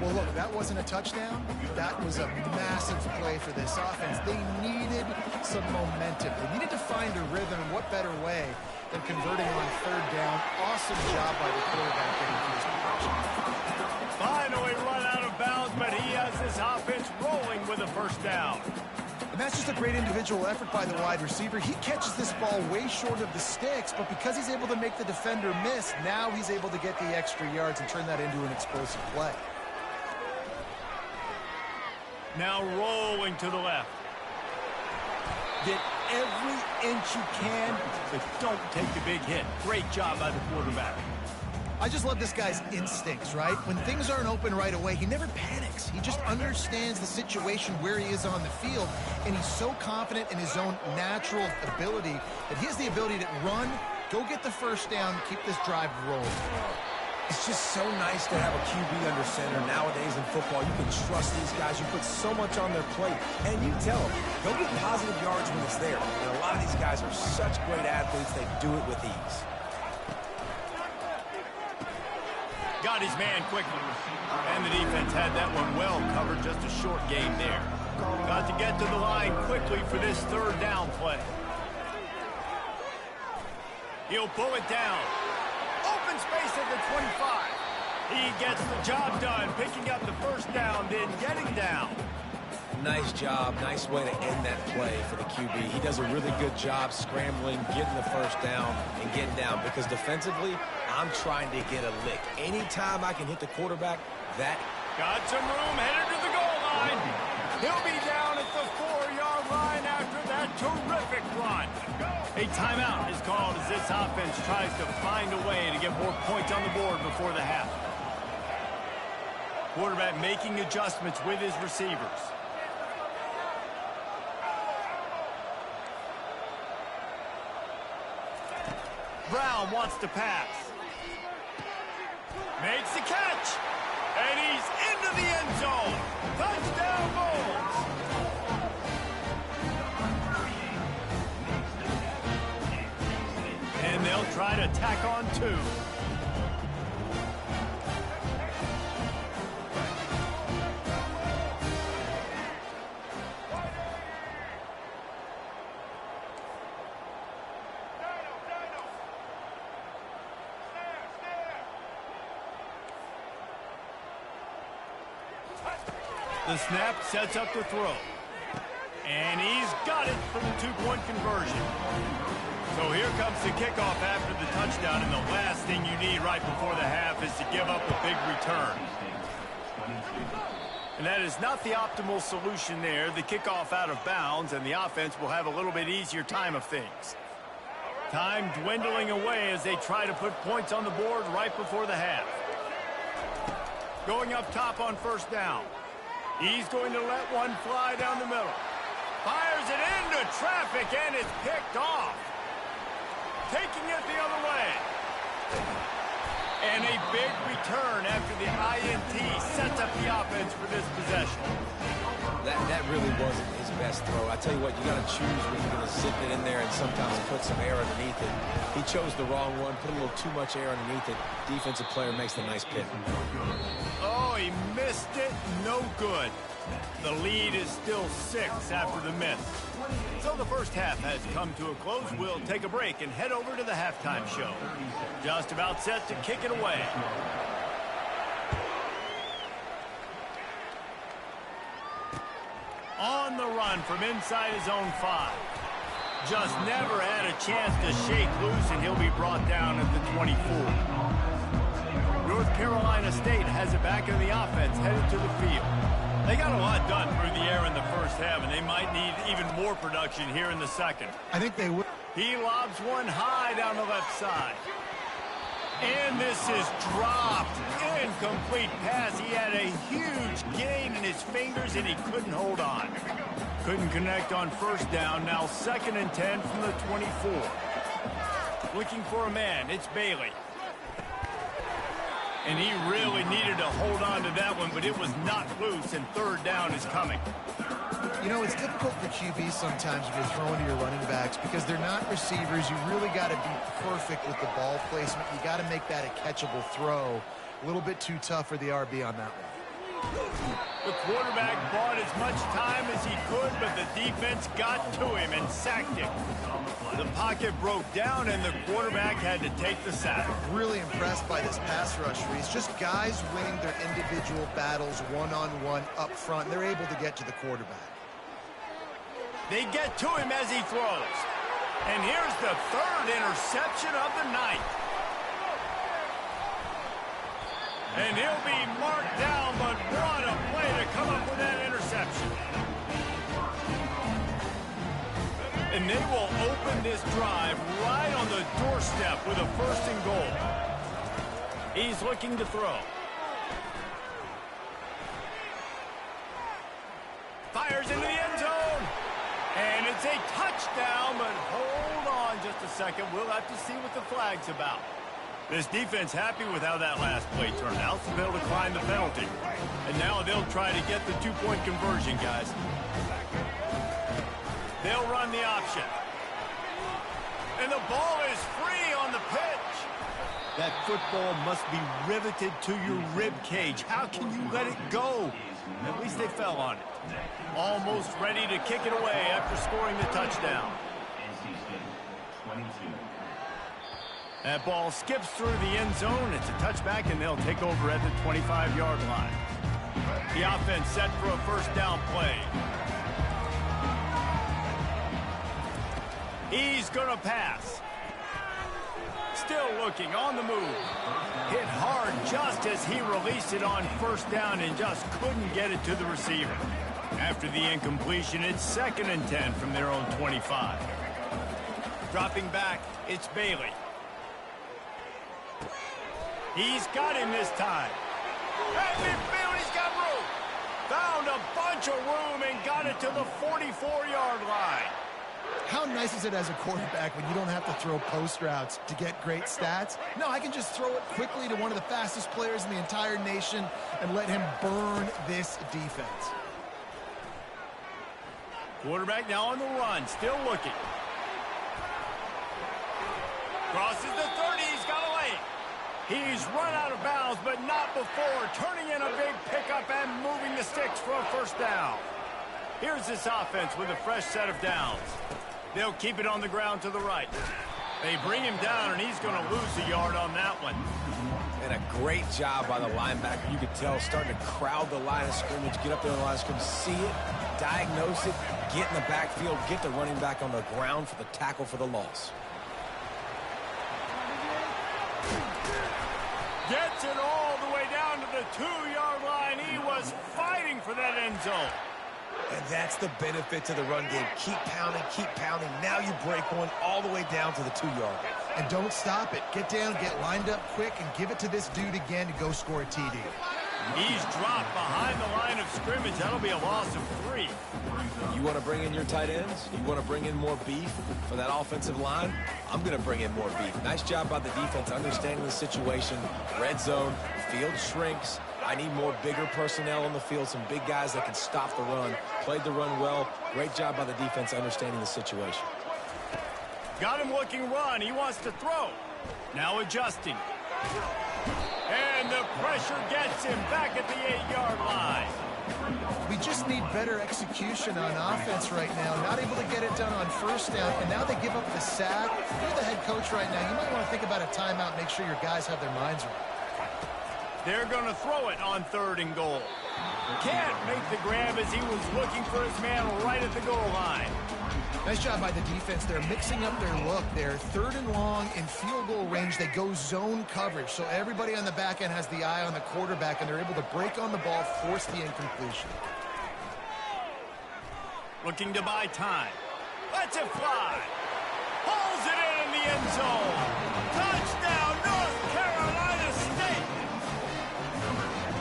Well, look, that wasn't a touchdown. That was a massive play for this offense. They needed some momentum. They needed to find a rhythm, and what better way than converting on 3rd down. Awesome job by the quarterback getting to his position. Finally run out of bounds, but he has this offense rolling with a first down. And that's just a great individual effort by the wide receiver. He catches this ball way short of the sticks, but because he's able to make the defender miss, now he's able to get the extra yards and turn that into an explosive play. Now rolling to the left. Get every inch you can, but don't take the big hit. Great job by the quarterback. I just love this guy's instincts, right? When things aren't open right away, he never panics. He just understands the situation where he is on the field, and he's so confident in his own natural ability that he has the ability to run, go get the first down, keep this drive rolling. It's just so nice to have a QB under center. Nowadays in football, you can trust these guys. You put so much on their plate. And you tell them, go get positive yards when it's there. And a lot of these guys are such great athletes, they do it with ease. Got his man quickly. And the defense had that one well covered. Just a short game there. Got to get to the line quickly for this 3rd down play. He'll pull it down. Open space at the 25. He gets the job done, picking up the first down, then getting down. Nice job. Nice way to end that play for the QB. He does a really good job scrambling, getting the first down, and getting down. Because defensively, I'm trying to get a lick. Anytime I can hit the quarterback, that... Got some room, headed to the goal line. He'll be down at the 4-yard line after that terrific run. A timeout is called as this offense tries to find a way to get more points on the board before the half. Quarterback making adjustments with his receivers. Brown wants to pass. Makes the catch. And he's into the end zone. Touchdown, Bulls. And they'll try to tack on 2. The snap sets up the throw. And he's got it for the 2-point conversion. So here comes the kickoff after the touchdown, and the last thing you need right before the half is to give up a big return. And that is not the optimal solution there. The kickoff out of bounds, and the offense will have a little bit easier time of things. Time dwindling away as they try to put points on the board right before the half. Going up top on 1st down. He's going to let one fly down the middle. Fires it into traffic, and it's picked off. taking it the other way. And a big return after the INT sets up the offense for this possession. That really wasn't his best throw. I tell you what, you got to choose when you're going to zip it in there and sometimes put some air underneath it. He chose the wrong one, put a little too much air underneath it. Defensive player makes the nice pick. Oh, he missed it. No good. The lead is still 6 after the miss. So the first half has come to a close. We'll take a break and head over to the halftime show. Just about set to kick it away. On the run from inside his own 5. Just never had a chance to shake loose, and he'll be brought down at the 24. North Carolina State has it back in the offense, headed to the field. They got a lot done through the air in the first half, and they might need even more production here in the second. I think they will. He lobs one high down the left side. And this is dropped. Incomplete pass. He had a huge gain in his fingers, and he couldn't hold on. Couldn't connect on first down. Now 2nd and 10 from the 24. Looking for a man. It's Bailey. And he really needed to hold on to that one, but it was not loose, and 3rd down is coming. You know, it's difficult for QBs sometimes if you're throwing to your running backs because they're not receivers. You really got to be perfect with the ball placement. You got to make that a catchable throw. A little bit too tough for the RB on that one. The quarterback bought as much time as he could, but the defense got to him and sacked him. The pocket broke down, and the quarterback had to take the sack. Really impressed by this pass rush, Reese. Just guys winning their individual battles one-on-one up front. They're able to get to the quarterback. They get to him as he throws. And here's the 3rd interception of the night. And he'll be marked down, but what a play to come up with that interception. And they will open this drive right on the doorstep with a 1st and goal. He's looking to throw. Fires into the end zone. And it's a touchdown, but hold on just a second. We'll have to see what the flag's about. This defense happy with how that last play turned out, so they'll decline the penalty. And now they'll try to get the 2-point conversion, guys. They'll run the option. And the ball is free on the pitch. That football must be riveted to your rib cage. How can you let it go? At least they fell on it. Almost ready to kick it away after scoring the touchdown. That ball skips through the end zone. It's a touchback, and they'll take over at the 25-yard line. The offense set for a 1st down play. He's going to pass. Still looking on the move. Hit hard just as he released it on 1st down and just couldn't get it to the receiver. After the incompletion, it's 2nd and 10 from their own 25. Dropping back, it's Bailey. He's got him this time. And Bailey's got room. Found a bunch of room and got it to the 44-yard line. How nice is it as a quarterback when you don't have to throw post routes to get great stats? No, I can just throw it quickly to one of the fastest players in the entire nation and let him burn this defense. Quarterback now on the run, still looking. Crosses the 30, he's got a lane. He's run out of bounds, but not before turning in a big pickup and moving the sticks for a 1st down. Here's this offense with a fresh set of downs. They'll keep it on the ground to the right. They bring him down, and he's going to lose a yard on that one. And a great job by the linebacker. You could tell starting to crowd the line of scrimmage, get up there on the line of scrimmage, see it, diagnose it, get in the backfield, get the running back on the ground for the tackle for the loss. Gets it all the way down to the 2-yard line. He was fighting for that end zone. And that's the benefit to the run game. Keep pounding, keep pounding. Now you break one all the way down to the 2-yard. And don't stop it. Get down, get lined up quick, and give it to this dude again to go score a TD. He's dropped behind the line of scrimmage. That'll be a loss of 3. You want to bring in your tight ends? You want to bring in more beef for that offensive line? I'm going to bring in more beef. Nice job by the defense understanding the situation. Red zone, field shrinks. I need more bigger personnel on the field, some big guys that can stop the run. Played the run well. Great job by the defense understanding the situation. Got him looking run. He wants to throw. Now adjusting. And the pressure gets him back at the 8-yard line. We just need better execution on offense right now. Not able to get it done on first down, and now they give up the sack. If you're the head coach right now, you might want to think about a timeout, make sure your guys have their minds right. They're going to throw it on 3rd and goal. Can't make the grab as he was looking for his man right at the goal line. Nice job by the defense. They're mixing up their look. They're 3rd and long in field goal range. They go zone coverage, so everybody on the back end has the eye on the quarterback, and they're able to break on the ball, force the incompletion. Looking to buy time. Lets it fly. Pulls it in the end zone. Touchdown, North Carolina State.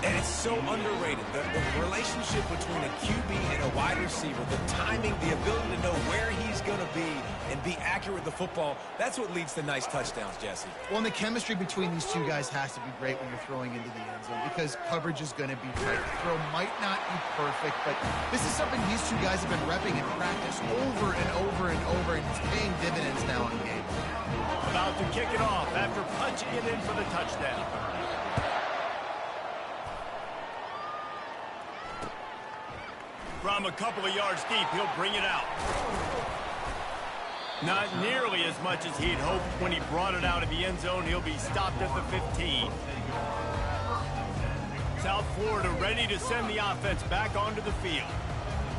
And it's so underrated. The relationship between a QB and a wide receiver, the timing, the ability to know where he's going to be and be accurate with the football, that's what leads to nice touchdowns, Jesse. Well, and the chemistry between these two guys has to be great when you're throwing into the end zone because coverage is going to be tight. The throw might not be perfect, but this is something these two guys have been repping in practice over and over and over, and it's paying dividends now in games. About to kick it off after punching it in for the touchdown. From a couple of yards deep, he'll bring it out. Not nearly as much as he'd hoped when he brought it out of the end zone. He'll be stopped at the 15. South Florida ready to send the offense back onto the field.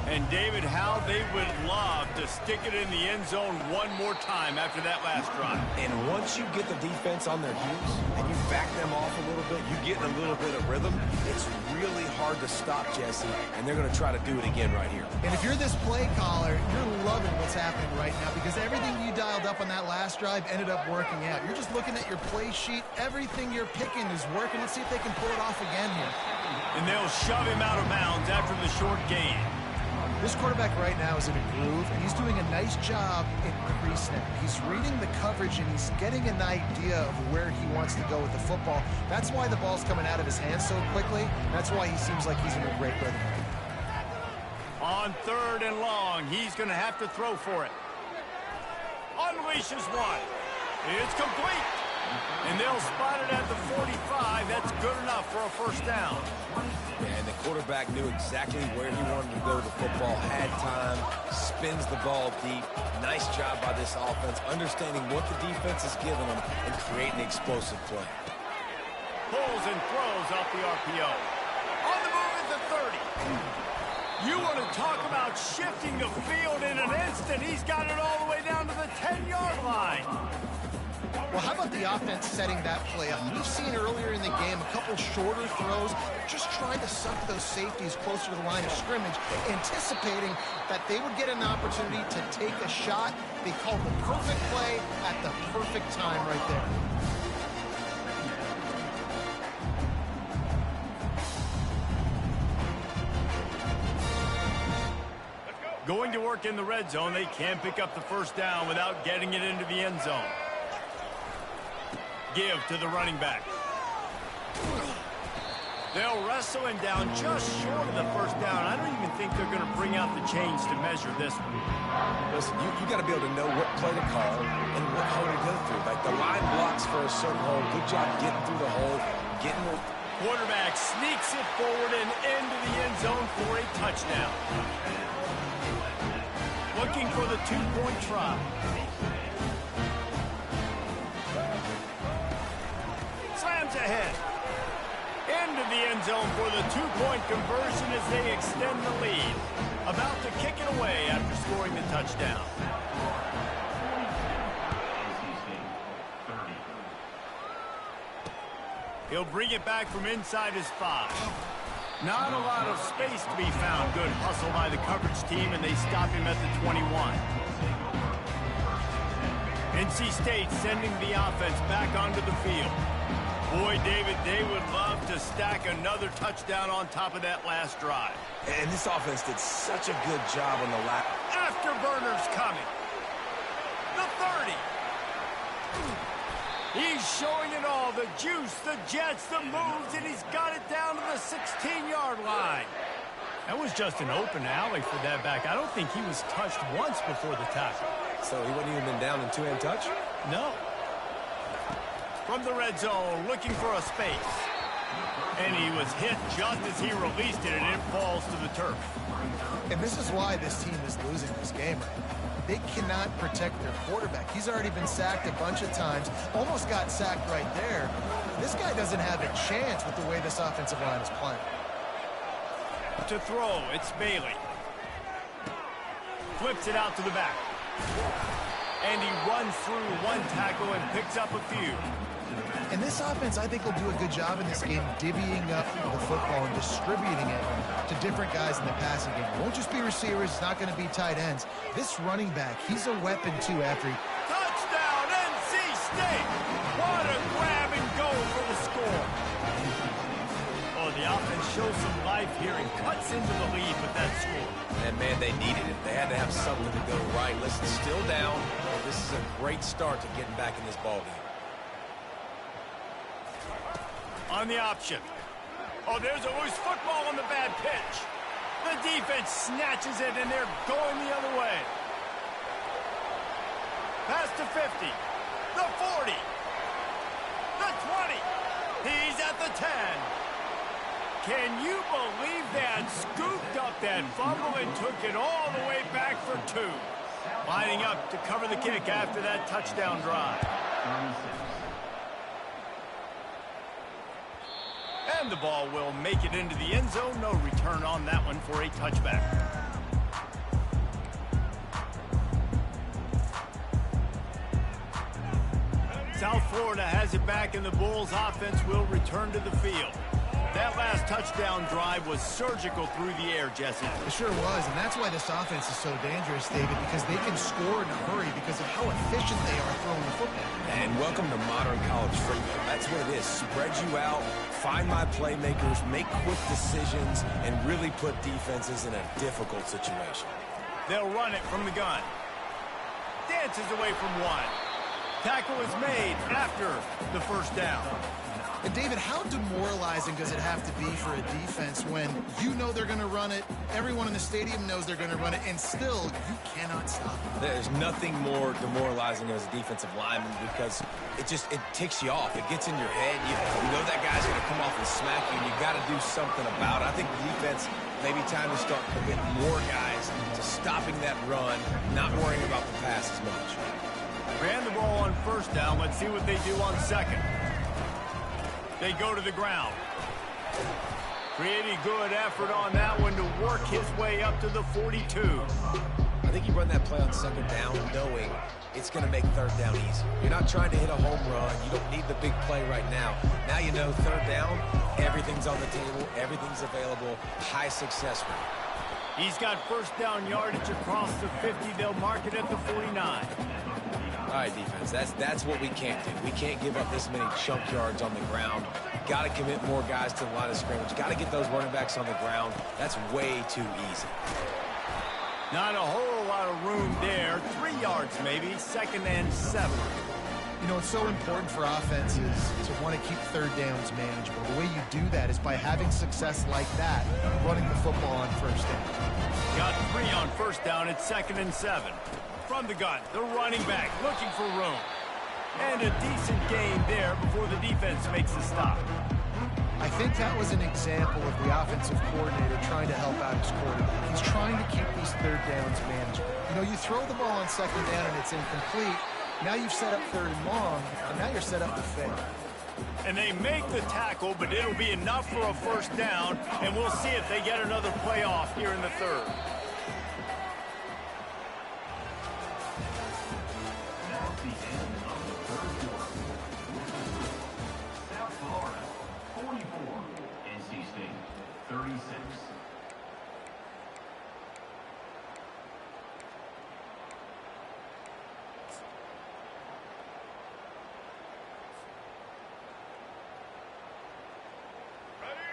And David, how they would love to stick it in the end zone one more time after that last drive. And once you get the defense on their heels and you back them off a little bit, you get in a little bit of rhythm, it's really hard to stop, Jesse, and they're going to try to do it again right here. And if you're this play caller, you're loving what's happening right now because everything you dialed up on that last drive ended up working out. You're just looking at your play sheet. Everything you're picking is working. Let's see if they can pull it off again here. And they'll shove him out of bounds after the short gain. This quarterback right now is in a groove, and he's doing a nice job in pre-snap. He's reading the coverage, and he's getting an idea of where he wants to go with the football. That's why the ball's coming out of his hands so quickly. That's why he seems like he's in a great rhythm. On 3rd and long, he's going to have to throw for it. Unleashes one. It's complete. And they'll spot it at the 45. That's good enough for a first down. And the quarterback knew exactly where he wanted to go with the football, had time, spins the ball deep. Nice job by this offense, understanding what the defense is giving them and creating explosive play. Pulls and throws off the RPO. On the move at the 30. You want to talk about shifting the field in an instant. He's got it all the way down to the 10-yard line. Well, how about the offense setting that play up? We've seen earlier in the game a couple shorter throws, just trying to suck those safeties closer to the line of scrimmage, anticipating that they would get an opportunity to take a shot. They called the perfect play at the perfect time right there. Going to work in the red zone, they can't pick up the first down without getting it into the end zone. Give to the running back. They'll wrestle him down just short of the first down. I don't even think they're going to bring out the chains to measure this one. Listen, you got to be able to know what play to call and what hole to go through. Like the line blocks for a certain hole. Good job getting through the hole, getting the quarterback sneaks it forward and into the end zone for a touchdown. Looking for the two-point try. Slams ahead. Into the end zone for the two-point conversion as they extend the lead. About to kick it away after scoring the touchdown. He'll bring it back from inside his 5. Not a lot of space to be found. Good hustle by the coverage team, and they stop him at the 21. NC State sending the offense back onto the field. Boy, David, they would love to stack another touchdown on top of that last drive. And this offense did such a good job on the last. Afterburner's coming. The 30. He's showing it all. The juice, the jets, the moves, and he's got it down to the 16-yard line. That was just an open alley for that back. I don't think he was touched once before the tackle. So he wouldn't even been down in two-hand touch? No. From the red zone, looking for a space. And he was hit just as he released it, and it falls to the turf. And this is why this team is losing this game right now. They cannot protect their quarterback. He's already been sacked a bunch of times, almost got sacked right there. This guy doesn't have a chance with the way this offensive line is playing. To throw, it's Bailey. Flips it out to the back. And he runs through one tackle and picks up a few. And this offense, I think, will do a good job in this game divvying up the football and distributing it to different guys in the passing game. It won't just be receivers. It's not going to be tight ends. This running back, he's a weapon, too, after he... Touchdown, NC State! What a grab and go for the score. Oh, the offense shows some life here and cuts into the lead with that score. And, man, they needed it. They had to have something to go right. Listen, still down. This is a great start to getting back in this ballgame. On the option. Oh, there's a loose football on the bad pitch. The defense snatches it, and they're going the other way. Pass to 50. The 40. The 20. He's at the 10. Can you believe that? Scooped up that fumble and took it all the way back for two. Lining up to cover the kick after that touchdown drive. And the ball will make it into the end zone. No return on that one for a touchback. South Florida has it back, and the Bulls offense will return to the field. That last touchdown drive was surgical through the air, Jesse. It sure was, and that's why this offense is so dangerous, David, because they can score in a hurry because of how efficient they are throwing the football. And welcome to modern college football. That's what it is. Spread you out, find my playmakers, make quick decisions, and really put defenses in a difficult situation. They'll run it from the gun. Dances away from one. Tackle is made after the first down. And, David, how demoralizing does it have to be for a defense when you know they're going to run it, everyone in the stadium knows they're going to run it, and still you cannot stop it? There's nothing more demoralizing as a defensive lineman because it ticks you off. It gets in your head. You know that guy's going to come off and smack you, and you got to do something about it. I think the defense, maybe time to start committing more guys to stopping that run, not worrying about the pass as much. Ran the ball on first down. Let's see what they do on second. They go to the ground. Pretty good effort on that one to work his way up to the 42. I think you run that play on second down knowing it's going to make third down easy. You're not trying to hit a home run. You don't need the big play right now. Now you know third down, everything's on the table, everything's available, high success rate. He's got first down yardage across the 50. They'll mark it at the 49. All right, defense, that's what we can't do. We can't give up this many chunk yards on the ground. Got to commit more guys to the line of scrimmage. Got to get those running backs on the ground. That's way too easy. Not a whole lot of room there. 3 yards maybe, 2nd and 7. You know, it's so important for offenses to want to keep third downs manageable. The way you do that is by having success like that, running the football on first down. Got 3 on first down. It's 2nd and 7. From the gun, the running back looking for room. And a decent gain there before the defense makes the stop. I think that was an example of the offensive coordinator trying to help out his quarterback. He's trying to keep these third downs manageable. You know, you throw the ball on second down and it's incomplete. Now you've set up third and long, and now you're set up to fail. And they make the tackle, but it'll be enough for a first down, and we'll see if they get another play off here in the third.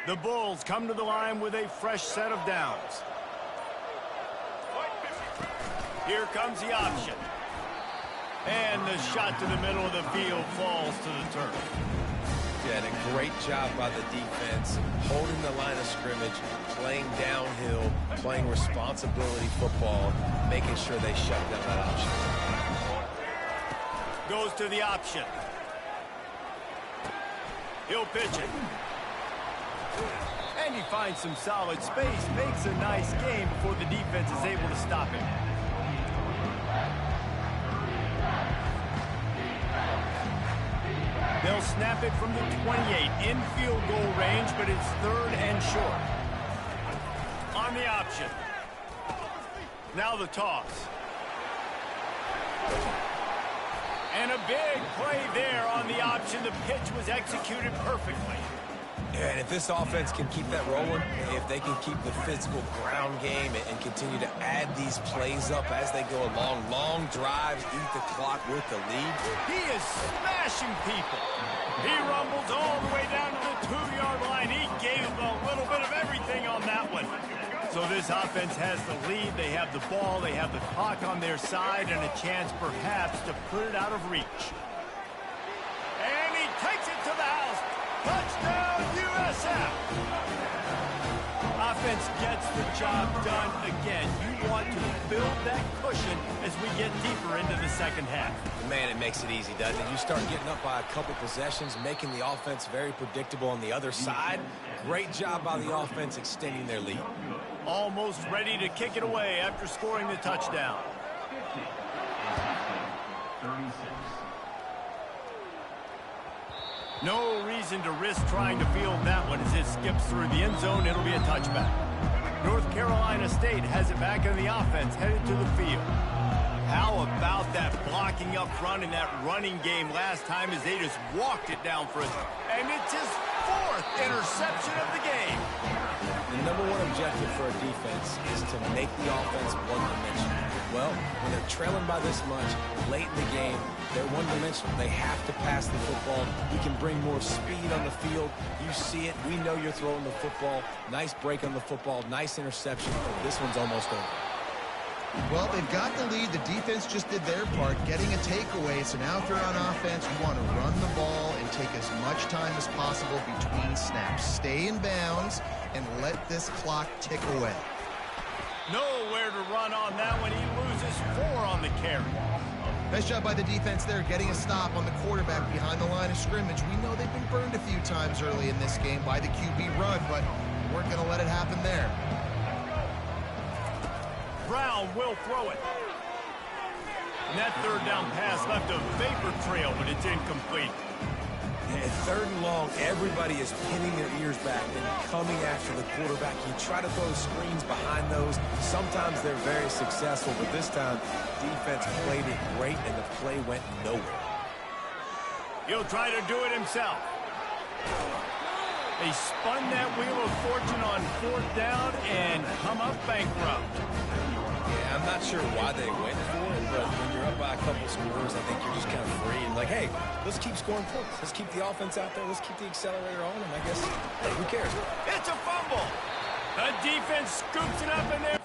The Bulls come to the line with a fresh set of downs. Here comes the option. And the shot to the middle of the field falls to the turf. Yeah, and a great job by the defense, holding the line of scrimmage, playing downhill, playing responsibility football, making sure they shut down that option. Goes to the option. He'll pitch it. And he finds some solid space, makes a nice game before the defense is able to stop him. They'll snap it from the 28 in field goal range, but it's 3rd and short. On the option. Now the toss. And a big play there on the option. The pitch was executed perfectly. And if this offense can keep that rolling, if they can keep the physical ground game and continue to add these plays up as they go along, long drives, eat the clock with the lead. He is smashing people. He rumbles all the way down to the 2-yard line. He gave a little bit of everything on that one. So this offense has the lead. They have the ball. They have the clock on their side and a chance perhaps to put it out of reach. And he takes it to the house. Touchdown, USF! Offense gets the job done again. You want to build that cushion as we get deeper into the second half. Man, it makes it easy, doesn't it? You start getting up by a couple possessions, making the offense very predictable on the other side. Great job by the offense extending their lead. Almost ready to kick it away after scoring the touchdown. 36. No reason to risk trying to field that one as it skips through the end zone. It'll be a touchback. North Carolina State has it back in the offense, headed to the field. How about that blocking up front in that running game last time as they just walked it down for us? And it's his 4th interception of the game. The number one objective for a defense is to make the offense one-dimensional. Well, when they're trailing by this much, late in the game, they're one-dimensional. They have to pass the football. We can bring more speed on the field. You see it. We know you're throwing the football. Nice break on the football. Nice interception. This one's almost over. Well, they've got the lead. The defense just did their part, getting a takeaway. So now if you're on offense, you want to run the ball and take as much time as possible between snaps. Stay in bounds and let this clock tick away. Nowhere to run on that one. He loses 4 on the carry. Nice job by the defense there, getting a stop on the quarterback behind the line of scrimmage. We know they've been burned a few times early in this game by the QB run, but we weren't going to let it happen there. Brown will throw it. And that 3rd down pass left a vapor trail, but it's incomplete. And 3rd and long, everybody is pinning their ears back and coming after the quarterback. You try to throw screens behind those. Sometimes they're very successful, but this time, defense played it great, and the play went nowhere. He'll try to do it himself. They spun that wheel of fortune on 4th down and come up bankrupt. Yeah, I'm not sure why they went for it, but when you're up by a couple scores, I think you're just kind of free and like, hey, let's keep scoring points. Let's keep the offense out there. Let's keep the accelerator on, and I guess, hey, who cares? It's a fumble. The defense scoops it up in there.